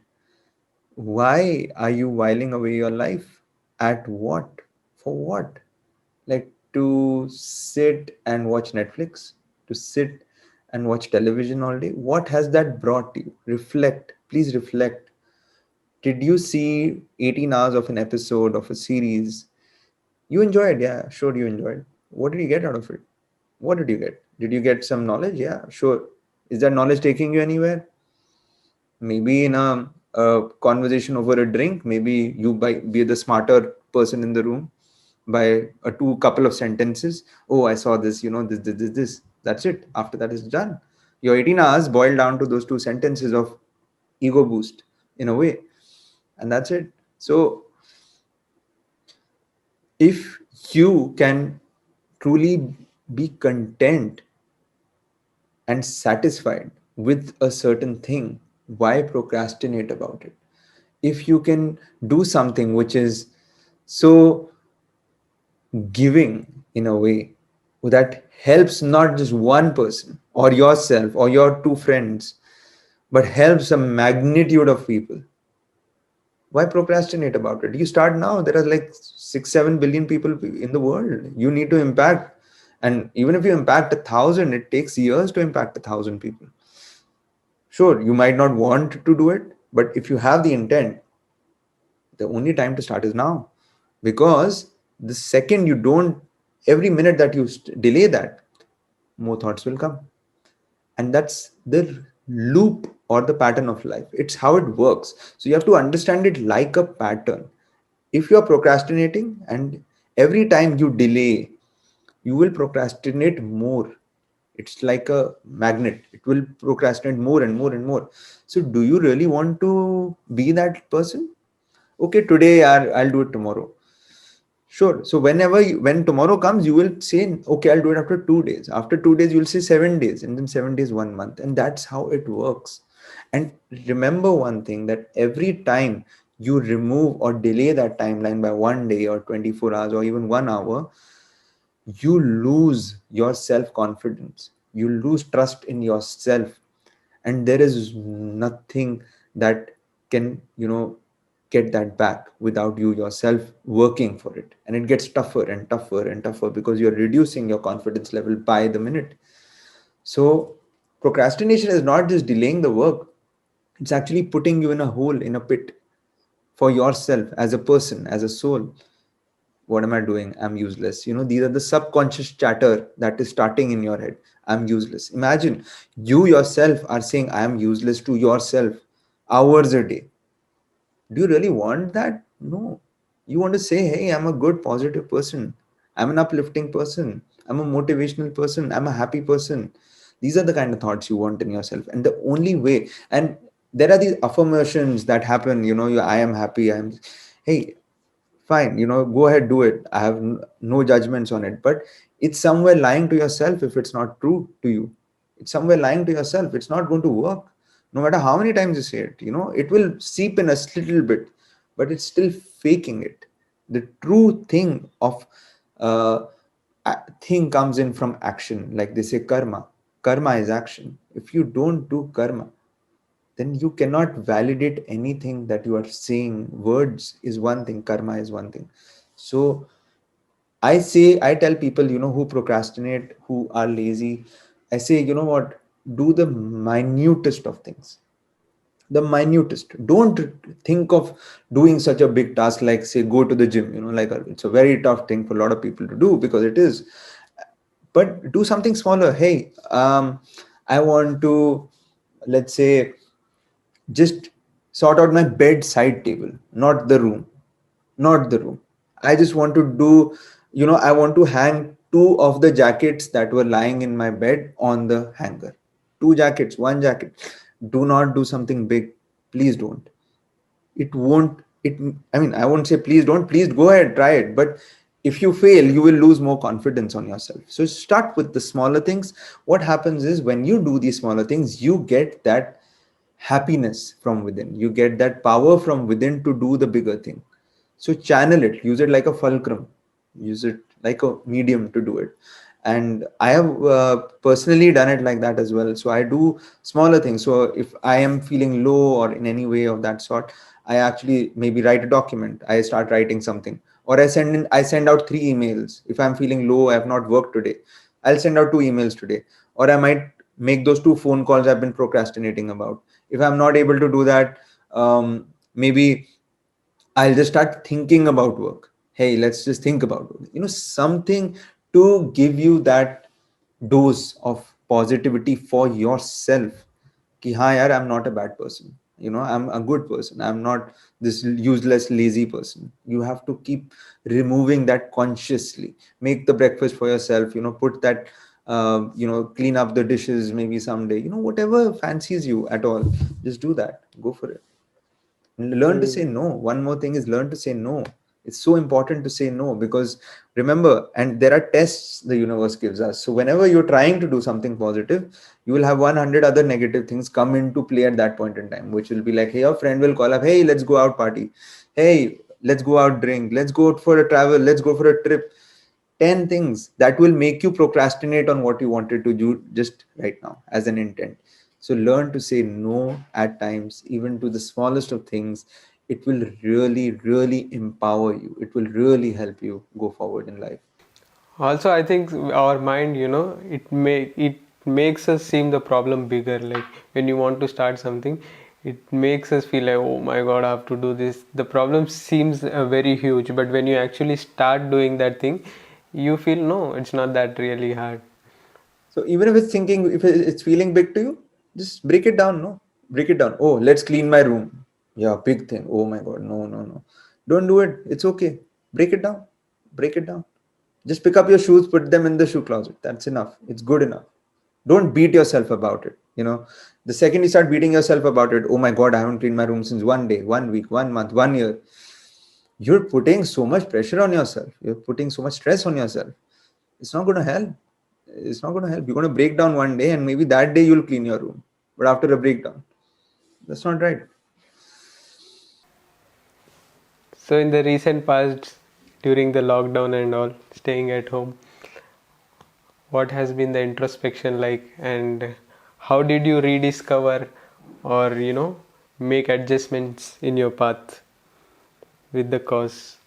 why are you whiling away your life? At what? For what? Like, to sit and watch Netflix, to sit and watch television all day? What has that brought you? Reflect. Please reflect. Did you see 18 hours of an episode of a series? You enjoyed, yeah, sure, you enjoyed. What did you get out of it? What did you get? Did you get some knowledge? Yeah, sure. Is that knowledge taking you anywhere? Maybe in a conversation over a drink, maybe you be the smarter person in the room by a two couple of sentences. Oh, I saw this, this. That's it. After that is done. Your 18 hours boiled down to those two sentences of ego boost, in a way. And that's it. So if you can truly be content and satisfied with a certain thing, why procrastinate about it? If you can do something which is so giving in a way that helps not just one person or yourself or your two friends, but helps a magnitude of people, why procrastinate about it? You start now. There are like 6 7 billion people in the world you need to impact. And even if you impact 1,000, it takes years to impact 1,000 people. Sure, you might not want to do it, but if you have the intent, the only time to start is now. Because the second you don't, every minute that you delay that, more thoughts will come. And that's the loop or the pattern of life. It's how it works. So you have to understand it like a pattern. If you're procrastinating, and every time you delay, you will procrastinate more. It's like a magnet, it will procrastinate more and more and more. So do you really want to be that person? Okay, today I'll do it tomorrow. Sure. So when tomorrow comes, you will say, okay, I'll do it after 2 days. After 2 days, you'll say 7 days, and then 7 days, 1 month. And that's how it works. And remember one thing, that every time you remove or delay that timeline by 1 day or 24 hours or even 1 hour, you lose your self confidence. You lose trust in yourself. And there is nothing that can, get that back without you yourself working for it. And it gets tougher and tougher and tougher, because you're reducing your confidence level by the minute. So procrastination is not just delaying the work, it's actually putting you in a hole, in a pit, for yourself as a person, as a soul. What am I doing? I'm useless. These are the subconscious chatter that is starting in your head. I'm useless. Imagine you yourself are saying I am useless to yourself. hours a day. Do you really want that? No. You want to say, hey, I'm a good, positive person. I'm an uplifting person. I'm a motivational person. I'm a happy person. These are the kind of thoughts you want in yourself. And the only way, and there are these affirmations that happen, I am happy. Hey, fine, go ahead, do it. I have no judgments on it. But it's somewhere lying to yourself if it's not true to you. It's somewhere lying to yourself. It's not going to work. No matter how many times you say it, it will seep in a little bit, but it's still faking it. The true thing of uh, thing comes in from action. Like they say, karma. Karma is action. If you don't do karma, then you cannot validate anything that you are saying. Words is one thing, karma is one thing. So I tell people, who procrastinate, who are lazy, I say, what, do the minutest of things. The minutest. Don't think of doing such a big task like, say, go to the gym. It's a very tough thing for a lot of people to do, because it is. But do something smaller. Hey, I want to, let's say, just sort out my bedside table, not the room. Not the room. I just want to do, I want to hang two of the jackets that were lying in my bed on the hanger. Two jackets, one jacket. Do not do something big. Please don't. It won't, I mean, I won't say please don't, please go ahead, try it. But if you fail, you will lose more confidence on yourself. So start with the smaller things. What happens is, when you do these smaller things, you get that happiness from within. You get that power from within to do the bigger thing. So channel it, use it like a fulcrum, use it like a medium to do it. And I have personally done it like that as well. So I do smaller things. So if I am feeling low or in any way of that sort, I actually maybe write a document. I start writing something, or I send out 3 emails. If I'm feeling low, I have not worked today, I'll send out 2 emails today. Or I might make those 2 phone calls I've been procrastinating about. If I'm not able to do that, maybe I'll just start thinking about work. Hey, let's just think about work. Something to give you that dose of positivity for yourself. Ki, हाँ यार, I'm not a bad person. I'm a good person. I'm not this useless, lazy person. You have to keep removing that consciously. Make the breakfast for yourself. Put that, clean up the dishes maybe someday. Whatever fancies you at all, just do that. Go for it. Learn to say Hmm. no. One more thing is, learn to say no. It's so important to say no, because remember, and there are tests the universe gives us. So whenever you're trying to do something positive, you will have 100 other negative things come into play at that point in time, which will be like, hey, your friend will call up, hey, let's go out party, hey, let's go out drink, let's go out for a travel, let's go for a trip. 10 things that will make you procrastinate on what you wanted to do just right now as an intent. So learn to say no at times, even to the smallest of things. It will really, really empower you. It will really help you go forward in life. Also, I think our mind, it makes us seem the problem bigger. Like when you want to start something, it makes us feel like, oh my God, I have to do this. The problem seems very huge, but when you actually start doing that thing, you feel no, it's not that really hard. So even if it's thinking, if it's feeling big to you, just break it down. No, break it down. Oh, let's clean my room. Yeah, big thing. Oh my God. No, no, no. Don't do it. It's okay. Break it down. Break it down. Just pick up your shoes, put them in the shoe closet. That's enough. It's good enough. Don't beat yourself about it. The second you start beating yourself about it, oh my God, I haven't cleaned my room since 1 day, 1 week, 1 month, 1 year. You're putting so much pressure on yourself. You're putting so much stress on yourself. It's not going to help. It's not going to help. You're going to break down one day, and maybe that day you'll clean your room. But after a breakdown, that's not right. So, in the recent past, during the lockdown and all, staying at home, what has been the introspection like, and how did you rediscover or, make adjustments in your path with the cause?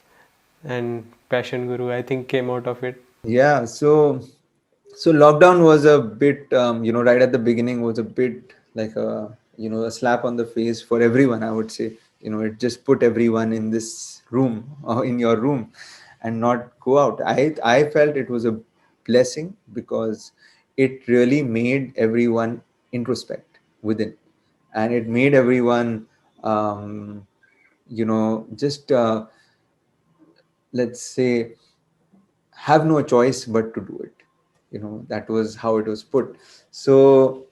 And Passion Guru, I think, came out of it. Yeah. So lockdown was a bit, right at the beginning was a bit like a slap on the face for everyone, I would say. It just put everyone in this room or in your room and not go out. I felt it was a blessing, because it really made everyone introspect within, and it made everyone um, just let's say have no choice but to do it. That was how it was put. So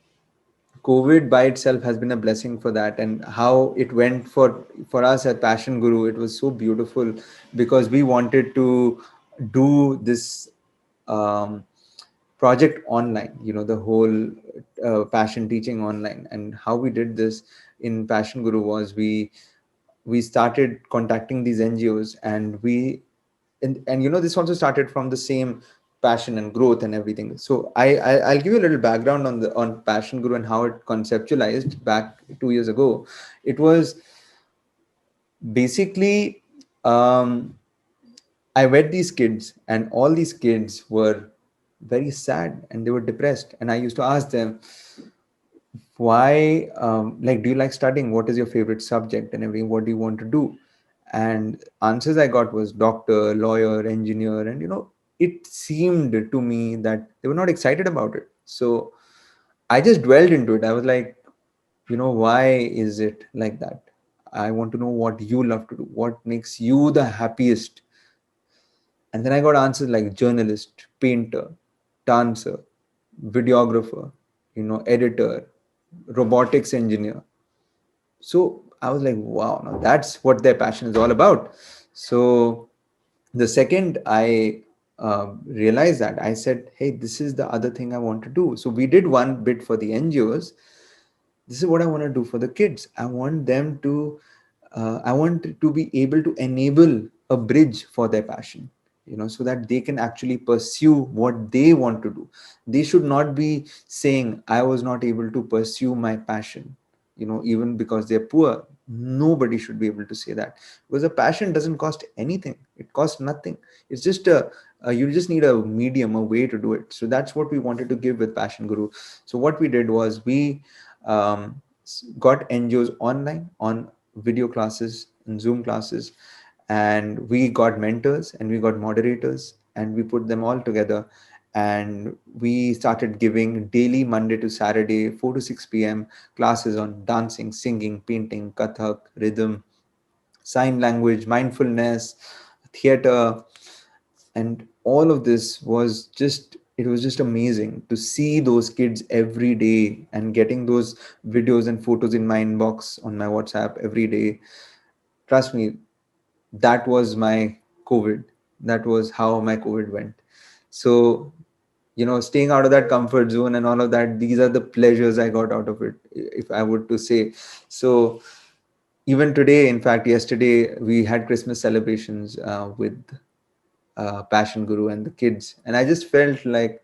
COVID by itself has been a blessing for that, and how it went for us at Passion Guru. It was so beautiful because we wanted to do this um, project online. The whole passion teaching online, and how we did this in Passion Guru was we started contacting these NGOs, and this also started from the same passion and growth and everything. So I'll give you a little background on Passion Guru and how it conceptualized back 2 years ago. It was basically, um, I met these kids, and all these kids were very sad and they were depressed, and I used to ask them, why, like, do you like studying? What is your favorite subject and everything? What do you want to do? And answers I got was doctor, lawyer, engineer, and it seemed to me that they were not excited about it. So I just dwelled into it. I was like, why is it like that? I want to know what you love to do, what makes you the happiest. And then I got answers like journalist, painter, dancer, videographer, editor, robotics engineer. So I was like, wow, now that's what their passion is all about. So the second I realized that, I said, hey, this is the other thing I want to do. So we did one bit for the NGOs. This is what I want to do for the kids. I want them to, I want to be able to enable a bridge for their passion, so that they can actually pursue what they want to do. They should not be saying, I was not able to pursue my passion, even because they're poor. Nobody should be able to say that, because a passion doesn't cost anything. It costs nothing. It's just you just need a medium, a way to do it. So that's what we wanted to give with Passion Guru. So what we did was we got NGOs online on video classes and Zoom classes, and we got mentors and we got moderators, and we put them all together, and we started giving daily Monday to Saturday 4 to 6 p.m. classes on dancing, singing, painting, kathak, rhythm, sign language, mindfulness, theater. And all of this was just, it was just amazing to see those kids every day, and getting those videos and photos in my inbox on my WhatsApp every day. Trust me, that was my COVID. That was how my COVID went. So staying out of that comfort zone and all of that, these are the pleasures I got out of it, if I would to say. So even today, in fact yesterday, we had Christmas celebrations with Passion Guru and the kids. And I just felt like,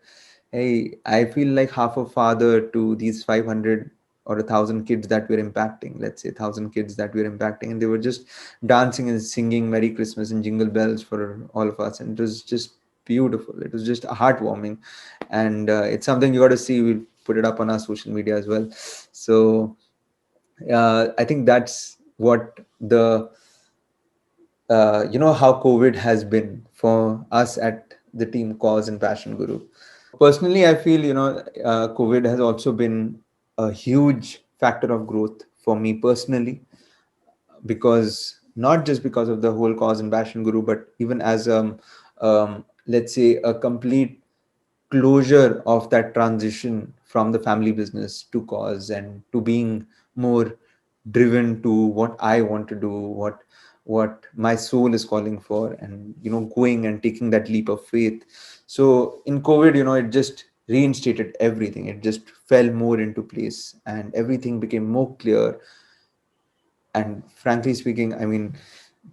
hey, I feel like half a father to these 500 or 1,000 kids that we're impacting. Let's say 1,000 kids that we're impacting, and they were just dancing and singing Merry Christmas and Jingle Bells for all of us, and it was just beautiful. It was just heartwarming, and it's something you got to see. We'll put it up on our social media as well. So I think that's what the how COVID has been for us at the team Cause and Passion Guru. Personally, I feel, COVID has also been a huge factor of growth for me personally, because not just because of the whole Cause and Passion Guru, but even as let's say a complete closure of that transition from the family business to Cause, and to being more driven to what I want to do, what my soul is calling for, and going and taking that leap of faith. So in COVID, it just reinstated everything. It just fell more into place, and everything became more clear. And frankly speaking, I mean,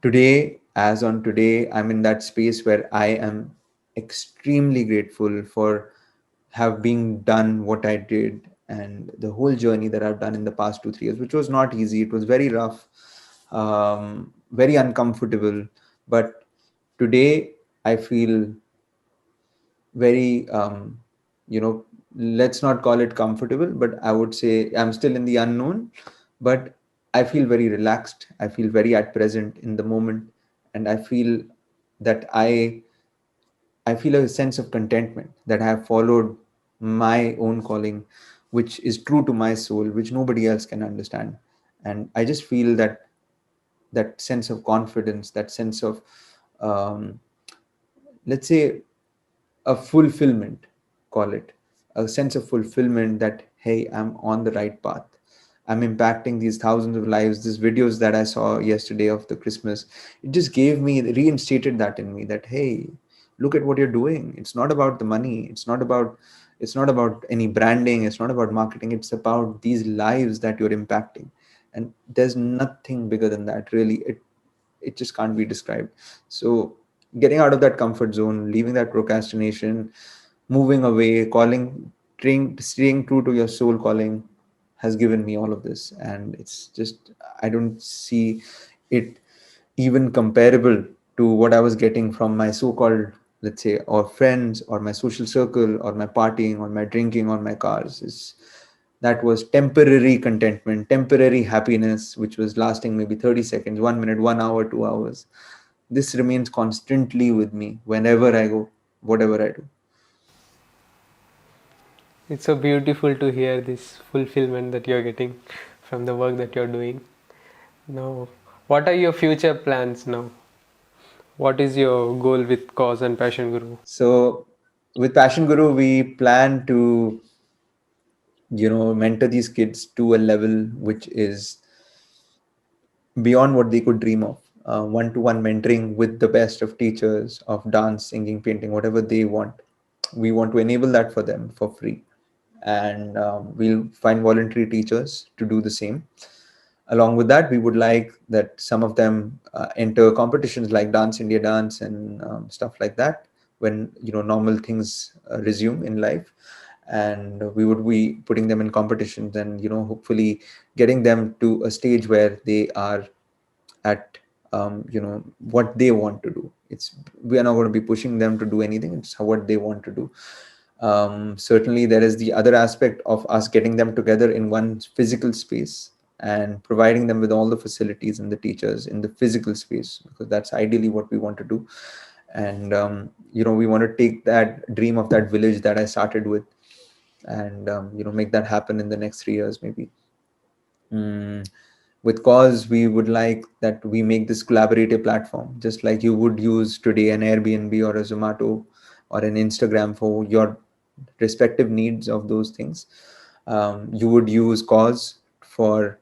today, as on today, I'm in that space where I am extremely grateful for have been done what I did, and the whole journey that I've done in the past 2 3 years, which was not easy. It was very rough, very uncomfortable. But today I feel very, let's not call it comfortable, but I would say I'm still in the unknown. But I feel very relaxed. I feel very at present in the moment, and I feel that I feel a sense of contentment that I have followed my own calling, which is true to my soul, which nobody else can understand. And I just feel that sense of confidence, that sense of, um, let's say, a fulfillment, call it a sense of fulfillment, that hey, I'm on the right path, I'm impacting these thousands of lives. These videos that I saw yesterday of the Christmas, it just gave me, reinstated that in me, that hey, look at what you're doing. It's not about the money, it's not about any branding, it's not about marketing, it's about these lives that you're impacting. And there's nothing bigger than that, really. It just can't be described. So getting out of that comfort zone, leaving that procrastination, moving away, staying true to your soul calling, has given me all of this. And it's just, I don't see it even comparable to what I was getting from my so-called, let's say, or friends, or my social circle, or my partying, or my drinking, or my cars. That was temporary contentment, temporary happiness, which was lasting maybe 30 seconds, 1 minute, 1 hour, 2 hours. This remains constantly with me whenever I go, whatever I do. It's so beautiful to hear this fulfillment that you're getting from the work that you're doing. Now, what are your future plans now? What is your goal with Cause and Passion Guru? So with Passion Guru, we plan to, mentor these kids to a level which is beyond what they could dream of. One-to-one mentoring with the best of teachers of dance, singing, painting, whatever they want. We want to enable that for them for free. And we'll find voluntary teachers to do the same. Along with that, we would like that some of them enter competitions like Dance India Dance and stuff like that, when normal things resume in life. And we would be putting them in competitions, and hopefully getting them to a stage where they are at what they want to do. It's We are not going to be pushing them to do anything. It's what they want to do. Certainly there is the other aspect of us getting them together in one physical space and providing them with all the facilities and the teachers in the physical space, because that's ideally what we want to do. And we want to take that dream of that village that I started with, and make that happen in the next 3 years maybe. Mm, with Cause, we would like that we make this collaborative platform, just like you would use today an Airbnb or a Zomato or an Instagram for your respective needs of those things. You would use Cause for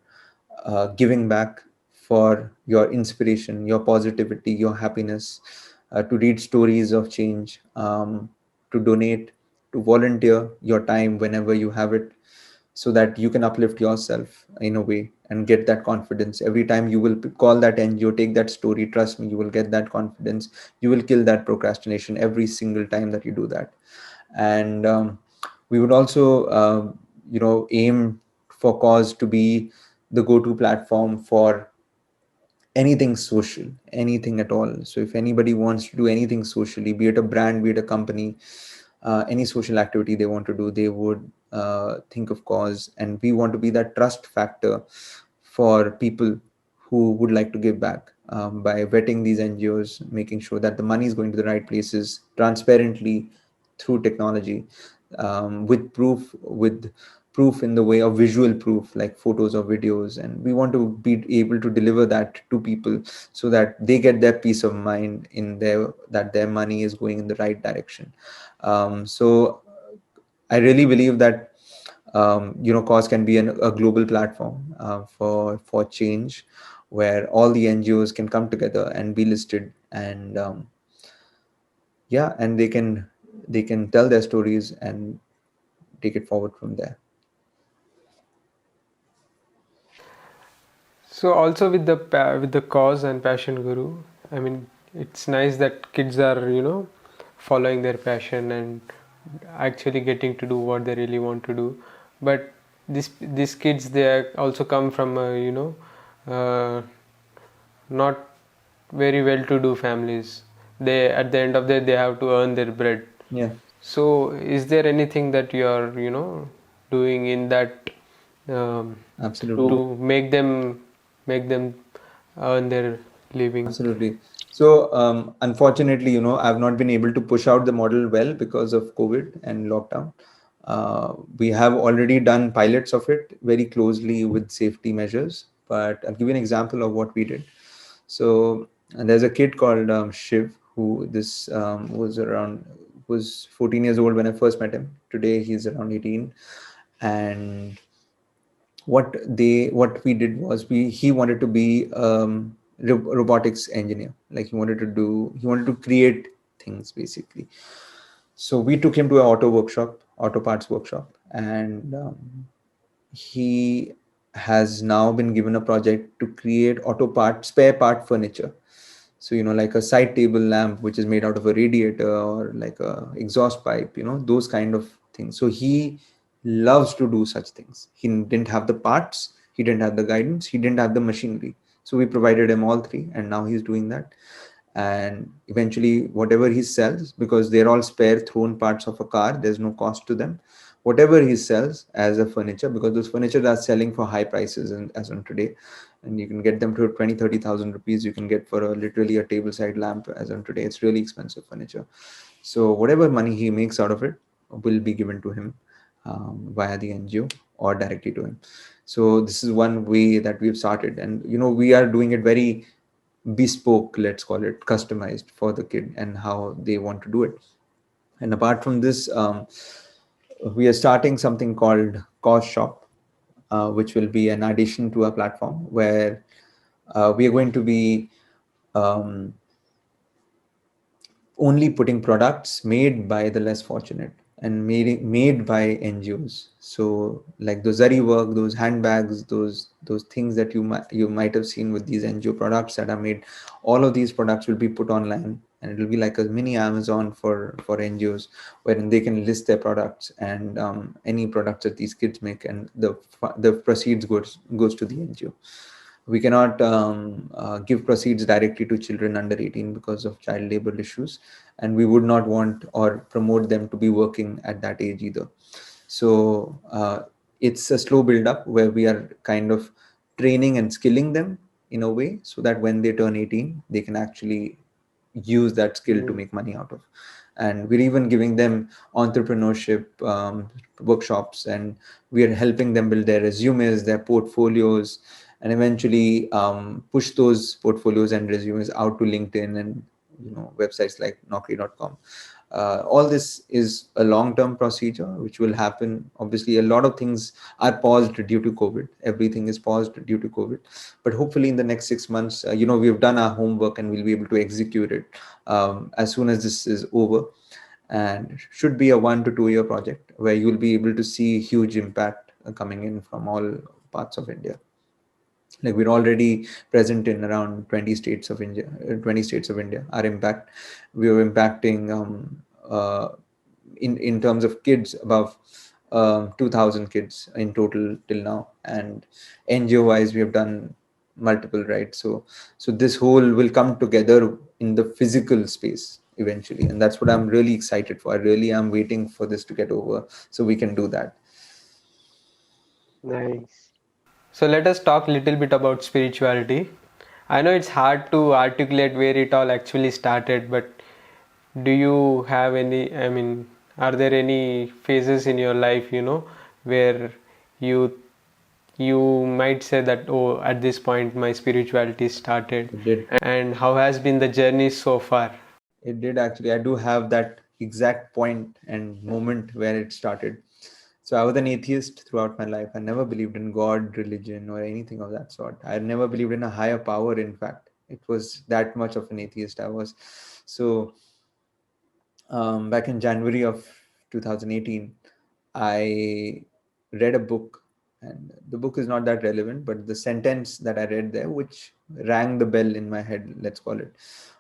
giving back, for your inspiration, your positivity, your happiness, to read stories of change, to donate, to volunteer your time whenever you have it, so that you can uplift yourself in a way and get that confidence. Every time you will call that NGO, take that story, trust me, you will get that confidence. You will kill that procrastination every single time that you do that. And we would also aim for Cause to be the go-to platform for anything social, anything at all. So if anybody wants to do anything socially, be it a brand, be it a company, any social activity they want to do, they would think of Cause. And we want to be that trust factor for people who would like to give back, by vetting these NGOs, making sure that the money is going to the right places transparently through technology, with proof in the way of visual proof, like photos or videos. And we want to be able to deliver that to people, so that they get their peace of mind in that their money is going in the right direction. So I really believe that Cause can be a global platform for change, where all the NGOs can come together and be listed. And yeah, and they can tell their stories and take it forward from there. So also with the Cause and Passion Guru, I mean, it's nice that kids are following their passion and actually getting to do what they really want to do. But these kids, they also come from uh, not very well to do families. They, at the end of the day, they have to earn their bread. Yeah, So is there anything that you are doing in that, absolutely. to make them earn their living? Absolutely. So, unfortunately, I've not been able to push out the model well because of COVID and lockdown. We have already done pilots of it very closely with safety measures, but I'll give you an example of what we did. So and there's a kid called Shiv who this was 14 years old when I first met him. Today he's around 18, and what we did was he wanted to be robotics engineer. Like he wanted to create things basically. So we took him to an auto parts workshop, and he has now been given a project to create spare part furniture. So like a side table lamp which is made out of a radiator, or like a exhaust pipe, those kind of things. So he loves to do such things. He didn't have the parts, he didn't have the guidance, he didn't have the machinery. So we provided him all three, and now he's doing that. And eventually whatever he sells, because they're all spare thrown parts of a car, there's no cost to them. Whatever he sells as a furniture, because those furniture are selling for high prices, and as on today, and you can get them to 20,000-30,000 rupees, you can get for literally a table side lamp as on today. It's really expensive furniture. So whatever money he makes out of it will be given to him via the NGO or directly to him. So this is one way that we've started, and we are doing it very bespoke, let's call it customized for the kid and how they want to do it. And apart from this, we are starting something called Cause Shop, which will be an addition to our platform, where we are going to be um, only putting products made by the less fortunate and made by NGOs. So like those zari work, those handbags, those things that you might have seen with these NGO products that are made, all of these products will be put online, and it will be like a mini Amazon for NGOs, wherein they can list their products, and any products that these kids make, and the proceeds goes to the NGO. We cannot give proceeds directly to children under 18 because of child labor issues, and we would not want or promote them to be working at that age either. So it's a slow build up where we are kind of training and skilling them in a way, so that when they turn 18 they can actually use that skill to make money out of. And we're even giving them entrepreneurship workshops, and we are helping them build their resumes, their portfolios, and eventually push those portfolios and resumes out to LinkedIn and websites like Naukri.com. All this is a long-term procedure which will happen. Obviously, a lot of things are paused due to COVID. Everything is paused due to COVID, but hopefully in the next 6 months, we've done our homework and we'll be able to execute it as soon as this is over. And it should be a 1 to 2 year project where you'll be able to see huge impact coming in from all parts of India. Like we're already present in around 20 states of India. 20 states of India. Our impact, we are impacting in terms of kids above 2,000 kids in total till now, and NGO wise we have done multiple, right? So this whole will come together in the physical space eventually, and that's what I'm really excited for. I really am waiting for this to get over so we can do that. Nice. So let us talk a little bit about spirituality. I know it's hard to articulate where it all actually started, but do you have any, I mean, are there any phases in your life, where you you might say that, oh, at this point my spirituality started, It did. and how has been the journey so far? It did actually. I do have that exact point and moment where it started. So I was an atheist throughout my life. I never believed in God, religion, or anything of that sort. I never believed in a higher power, in fact. It was that much of an atheist I was. So back in January of 2018, I read a book, and the book is not that relevant, but the sentence that I read there, which rang the bell in my head, let's call it,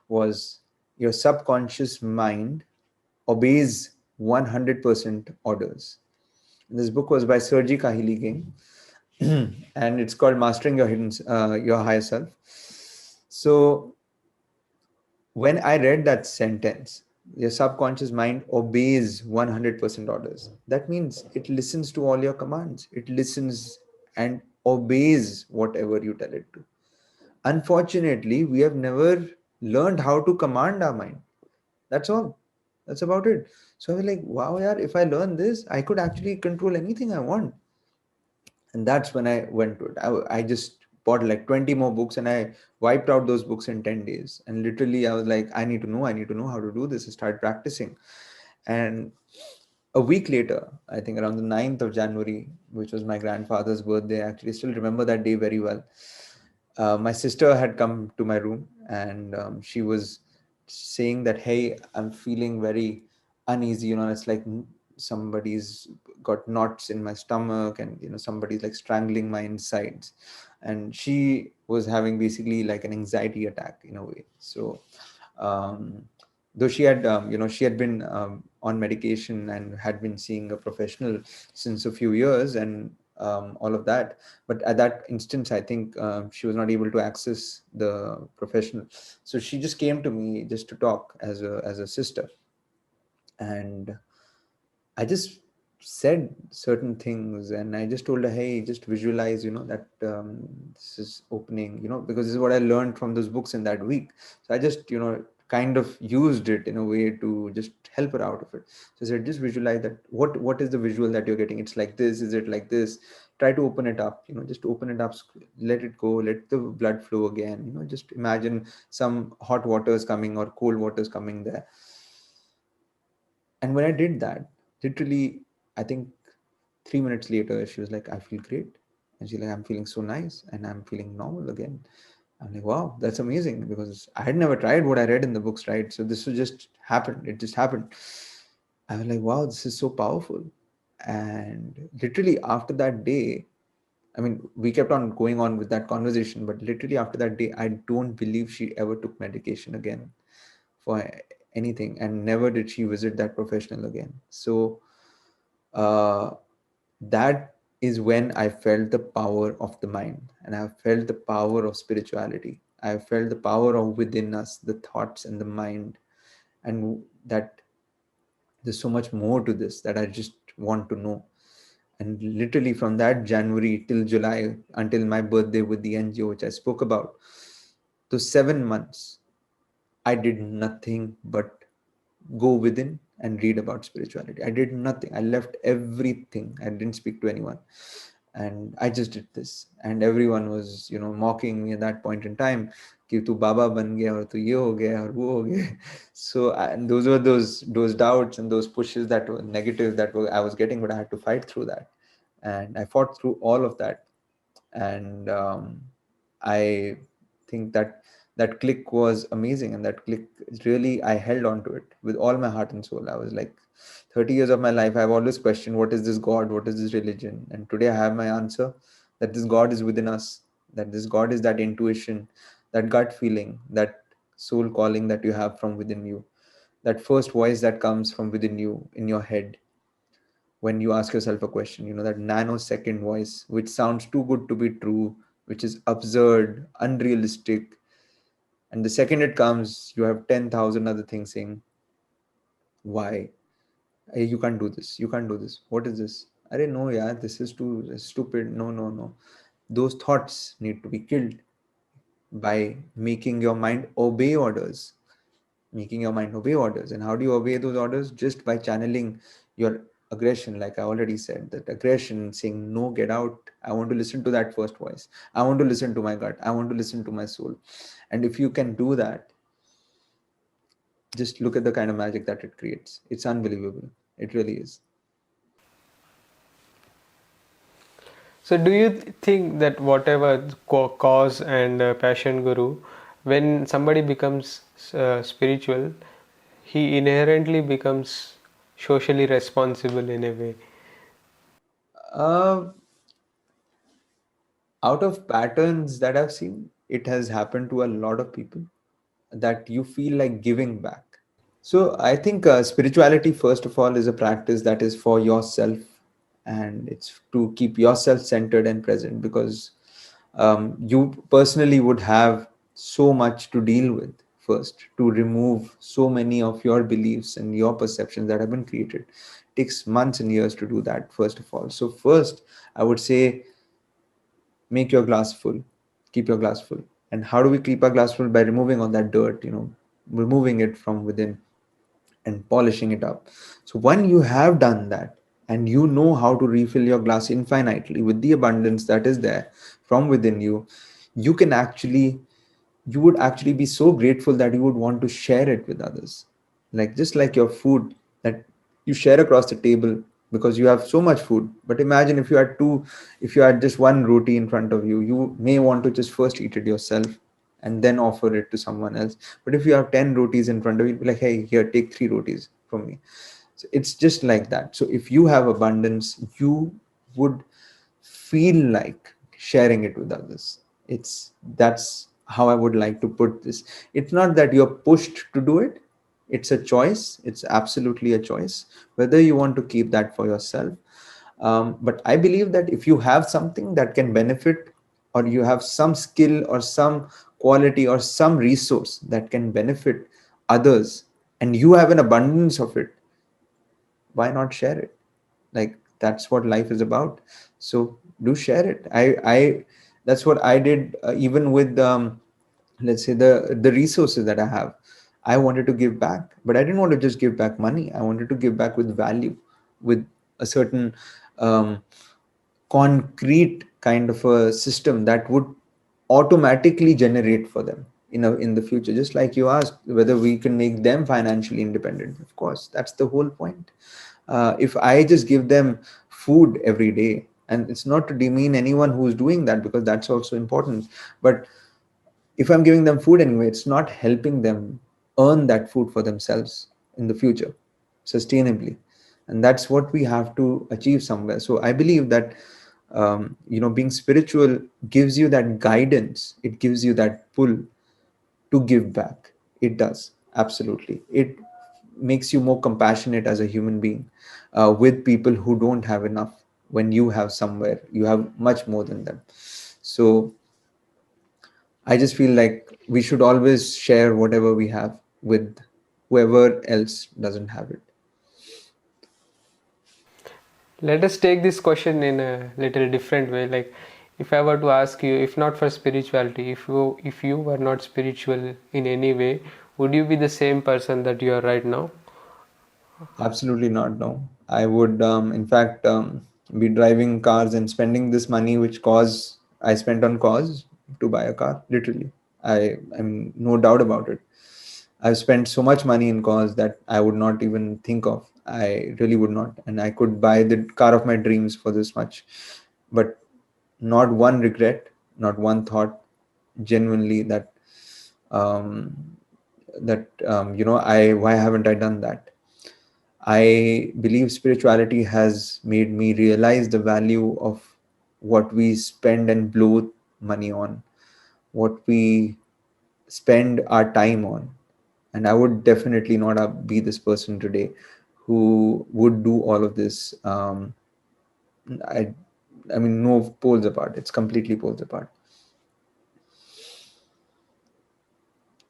was your subconscious mind obeys 100% orders. And this book was by Sergey Kahili Gang, and it's called Mastering Your Higher Self. So when I read that sentence, your subconscious mind obeys 100% orders. That means it listens to all your commands. It listens and obeys whatever you tell it to. Unfortunately, we have never learned how to command our mind. That's all. That's about it. So I was like, wow, yaar, if I learn this, I could actually control anything I want. And that's when I went to it. I just bought like 20 more books, and I wiped out those books in 10 days. And literally I was like, I need to know how to do this. I started practicing. And a week later, I think around the 9th of January, which was my grandfather's birthday, I actually still remember that day very well. My sister had come to my room, and she was saying that, hey, I'm feeling very uneasy. It's like somebody's got knots in my stomach, and somebody's like strangling my insides. And she was having basically like an anxiety attack in a way. So um, though she had been on medication and had been seeing a professional since a few years, and all of that, but at that instance, I think she was not able to access the professional. So she just came to me just to talk as a sister. And I just said certain things, and I just told her, hey, just visualize, that this is opening, because this is what I learned from those books in that week. So I just, kind of used it in a way to just help her out of it. So I said, just visualize that. What is the visual that you're getting? It's like this. Is it like this? Try to open it up, just open it up, let it go, let the blood flow again, just imagine some hot waters coming or cold waters coming there. And when I did that, literally, I think 3 minutes later, she was like, I feel great. And she's like, I'm feeling so nice and I'm feeling normal again. I'm like, wow, that's amazing, because I had never tried what I read in the books, right? So this was just happened. It just happened. I was like, wow, this is so powerful. And literally after that day, I mean, we kept on going on with that conversation, but literally after that day, I don't believe she ever took medication again for anything, and never did she visit that professional again. So uh, that is when I felt the power of the mind, and I felt the power of spirituality. I felt the power of within us, the thoughts and the mind, and that there's so much more to this that I just want to know. And literally from that January till July, until my birthday with the NGO, which I spoke about, those 7 months, I did nothing but go within and read about spirituality. I did nothing. I left everything. I didn't speak to anyone. And I just did this. And everyone was, mocking me at that point in time. कि तू बाबा बन गया और तू ये हो गया और वो हो गया. So and those were those doubts and those pushes that were negative I was getting, but I had to fight through that. And I fought through all of that. And I think that click was amazing, and that click really, I held on to it with all my heart and soul. I was like, 30 years of my life, I've always questioned, what is this God, what is this religion? And today I have my answer, that this God is within us, that this God is that intuition, that gut feeling, that soul calling that you have from within you, that first voice that comes from within you in your head when you ask yourself a question, that nanosecond voice which sounds too good to be true, which is absurd, unrealistic. And the second it comes, you have 10,000 other things saying, why? Hey, you can't do this. You can't do this. What is this? I didn't know, yeah, this is too stupid. No, no, no. Those thoughts need to be killed by making your mind obey orders. Making your mind obey orders. And how do you obey those orders? Just by channeling your aggression, like I already said, that aggression, saying, no, get out. I want to listen to that first voice. I want to listen to my gut. I want to listen to my soul. And if you can do that, just look at the kind of magic that it creates. It's unbelievable. It really is. So, do you think that whatever cause and passion guru, when somebody becomes spiritual, he inherently becomes socially responsible in a way? Uh, Out of patterns that I've seen, it has happened to a lot of people, that you feel like giving back. So I think spirituality, first of all, is a practice that is for yourself, and it's to keep yourself centered and present, because you personally would have so much to deal with first, to remove so many of your beliefs and your perceptions that have been created. It takes months and years to do that, first of all. So first, I would say, make your glass full, keep your glass full. And how do we keep our glass full? By removing all that dirt, removing it from within and polishing it up. So when you have done that, and you know how to refill your glass infinitely with the abundance that is there from within you, you can actually, you would actually be so grateful that you would want to share it with others. Like just like your food that you share across the table because you have so much food. But imagine if you had two, if you had just one roti in front of you, you may want to just first eat it yourself and then offer it to someone else. But if you have 10 rotis in front of you, you'd be like, hey, here, take 3 rotis from me. So it's just like that. So if you have abundance, you would feel like sharing it with others. It's, that's how I would like to put this. It's not that you're pushed to do it, it's a choice. It's absolutely a choice whether you want to keep that for yourself. But I believe that if you have something that can benefit, or you have some skill or some quality or some resource that can benefit others, and you have an abundance of it, why not share it? Like that's what life is about. So do share it. I That's what I did, even with let's say the resources that I have. I wanted to give back, but I didn't want to just give back money. I wanted to give back with value, with a certain um, concrete kind of a system that would automatically generate for them in the future. Just like you asked whether we can make them financially independent, of course that's the whole point. If I just give them food every day, and it's not to demean anyone who's doing that because that's also important, but if I'm giving them food anyway, it's not helping them earn that food for themselves in the future sustainably. And that's what we have to achieve somewhere. So I believe that being spiritual gives you that guidance, it gives you that pull to give back. It does, absolutely. It makes you more compassionate as a human being, with people who don't have enough. When you have somewhere, you have much more than them. So I just feel like we should always share whatever we have with whoever else doesn't have it. Let us take this question in a little different way. Like, if I were to ask you, if not for spirituality, if you were not spiritual in any way, would you be the same person that you are right now? Absolutely not. No, I would, in fact, be driving cars and spending this money, which cause I spent on cause to buy a car. Literally, I'm no doubt about it. I've spent so much money in cars that I would not even think of. I really would not, and I could buy the car of my dreams for this much. But not one regret, not one thought, genuinely um, I why haven't I done that? I believe spirituality has made me realize the value of what we spend and blow money on, what we spend our time on. And I would definitely not be this person today who would do all of this. I, I mean, no, poles apart. It's completely poles apart.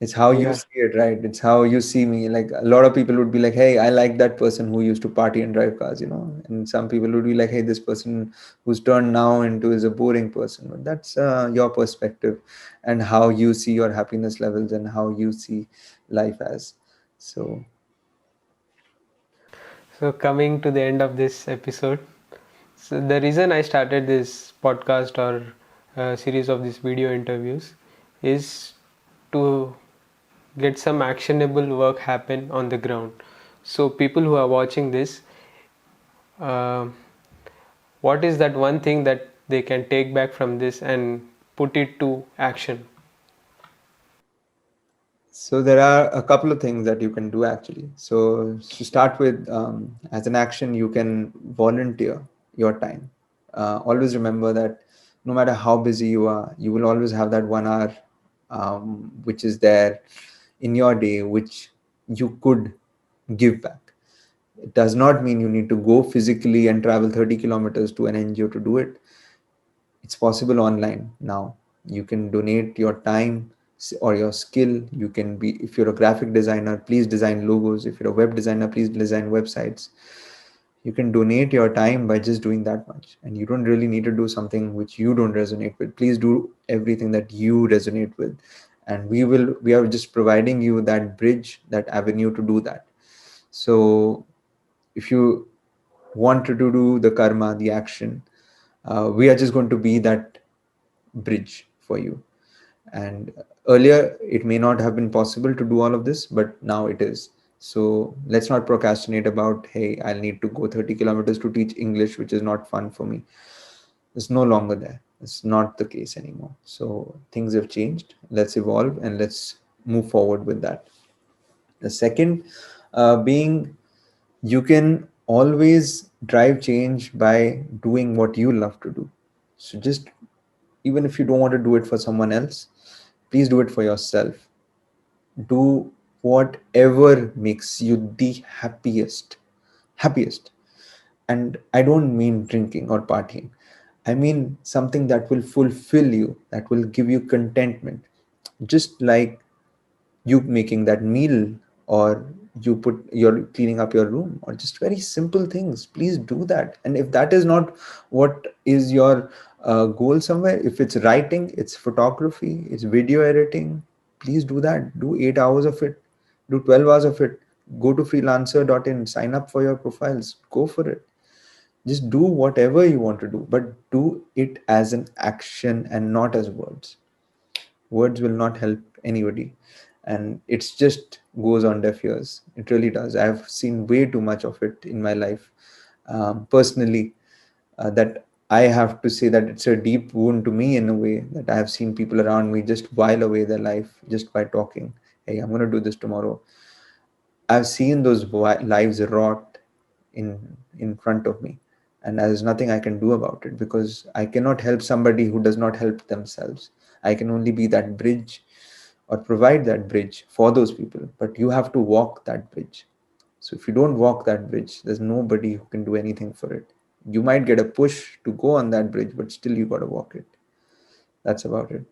It's how you Yeah. see it, right? It's how you see me. Like a lot of people would be like, "Hey, I like that person who used to party and drive cars," And some people would be like, "Hey, this person who's turned now into is a boring person." But that's your perspective and how you see your happiness levels and how you see life as. So So, coming to the end of this episode, so the reason I started this podcast or series of these video interviews is to get some actionable work happen on the ground. So, people who are watching this, uh, what is that one thing that they can take back from this and put it to action? So there are a couple of things that you can do actually. So to start with, as an action, you can volunteer your time. Always remember that no matter how busy you are, you will always have that 1 hour, which is there in your day, which you could give back. It does not mean you need to go physically and travel 30 kilometers to an NGO to do it. It's possible online now. You can donate your time or your skill. You can be, if you're a graphic designer, please design logos. If you're a web designer, please design websites. You can donate your time by just doing that much, and you don't really need to do something which you don't resonate with. Please do everything that you resonate with, and we are just providing you that bridge, that avenue to do that. So if you want to do the karma, the action, we are just going to be that bridge for you. And earlier, it may not have been possible to do all of this, but now it is. So let's not procrastinate about, hey, I'll need to go 30 kilometers to teach English, which is not fun for me. It's no longer there. It's not the case anymore. So things have changed. Let's evolve and let's move forward with that. The second being, you can always drive change by doing what you love to do. So just, even if you don't want to do it for someone else, please do it for yourself. Do whatever makes you the happiest. And I don't mean drinking or partying. I mean something that will fulfill you, that will give you contentment. Just like you making that meal, or you're cleaning up your room, or just very simple things. Please do that. And if that is not what is your goal somewhere, if it's writing, it's photography, it's video editing, please do that. Do 8 hours of it, do 12 hours of it. Go to freelancer.in, sign up for your profiles, go for it. Just do whatever you want to do, but do it as an action and not as words. Words will not help anybody, and it's just goes on deaf ears. It really does. I've seen way too much of it in my life, personally, that I have to say that it's a deep wound to me, in a way that I have seen people around me just while away their life just by talking. Hey, I'm going to do this tomorrow. I've seen those lives rot in front of me, and there's nothing I can do about it, because I cannot help somebody who does not help themselves. I can only be that bridge, or provide that bridge for those people, but you have to walk that bridge. So if you don't walk that bridge, there's nobody who can do anything for it. You might get a push to go on that bridge, but still you got to walk it. That's about it.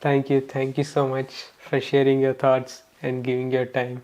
Thank you. Thank you so much for sharing your thoughts and giving your time.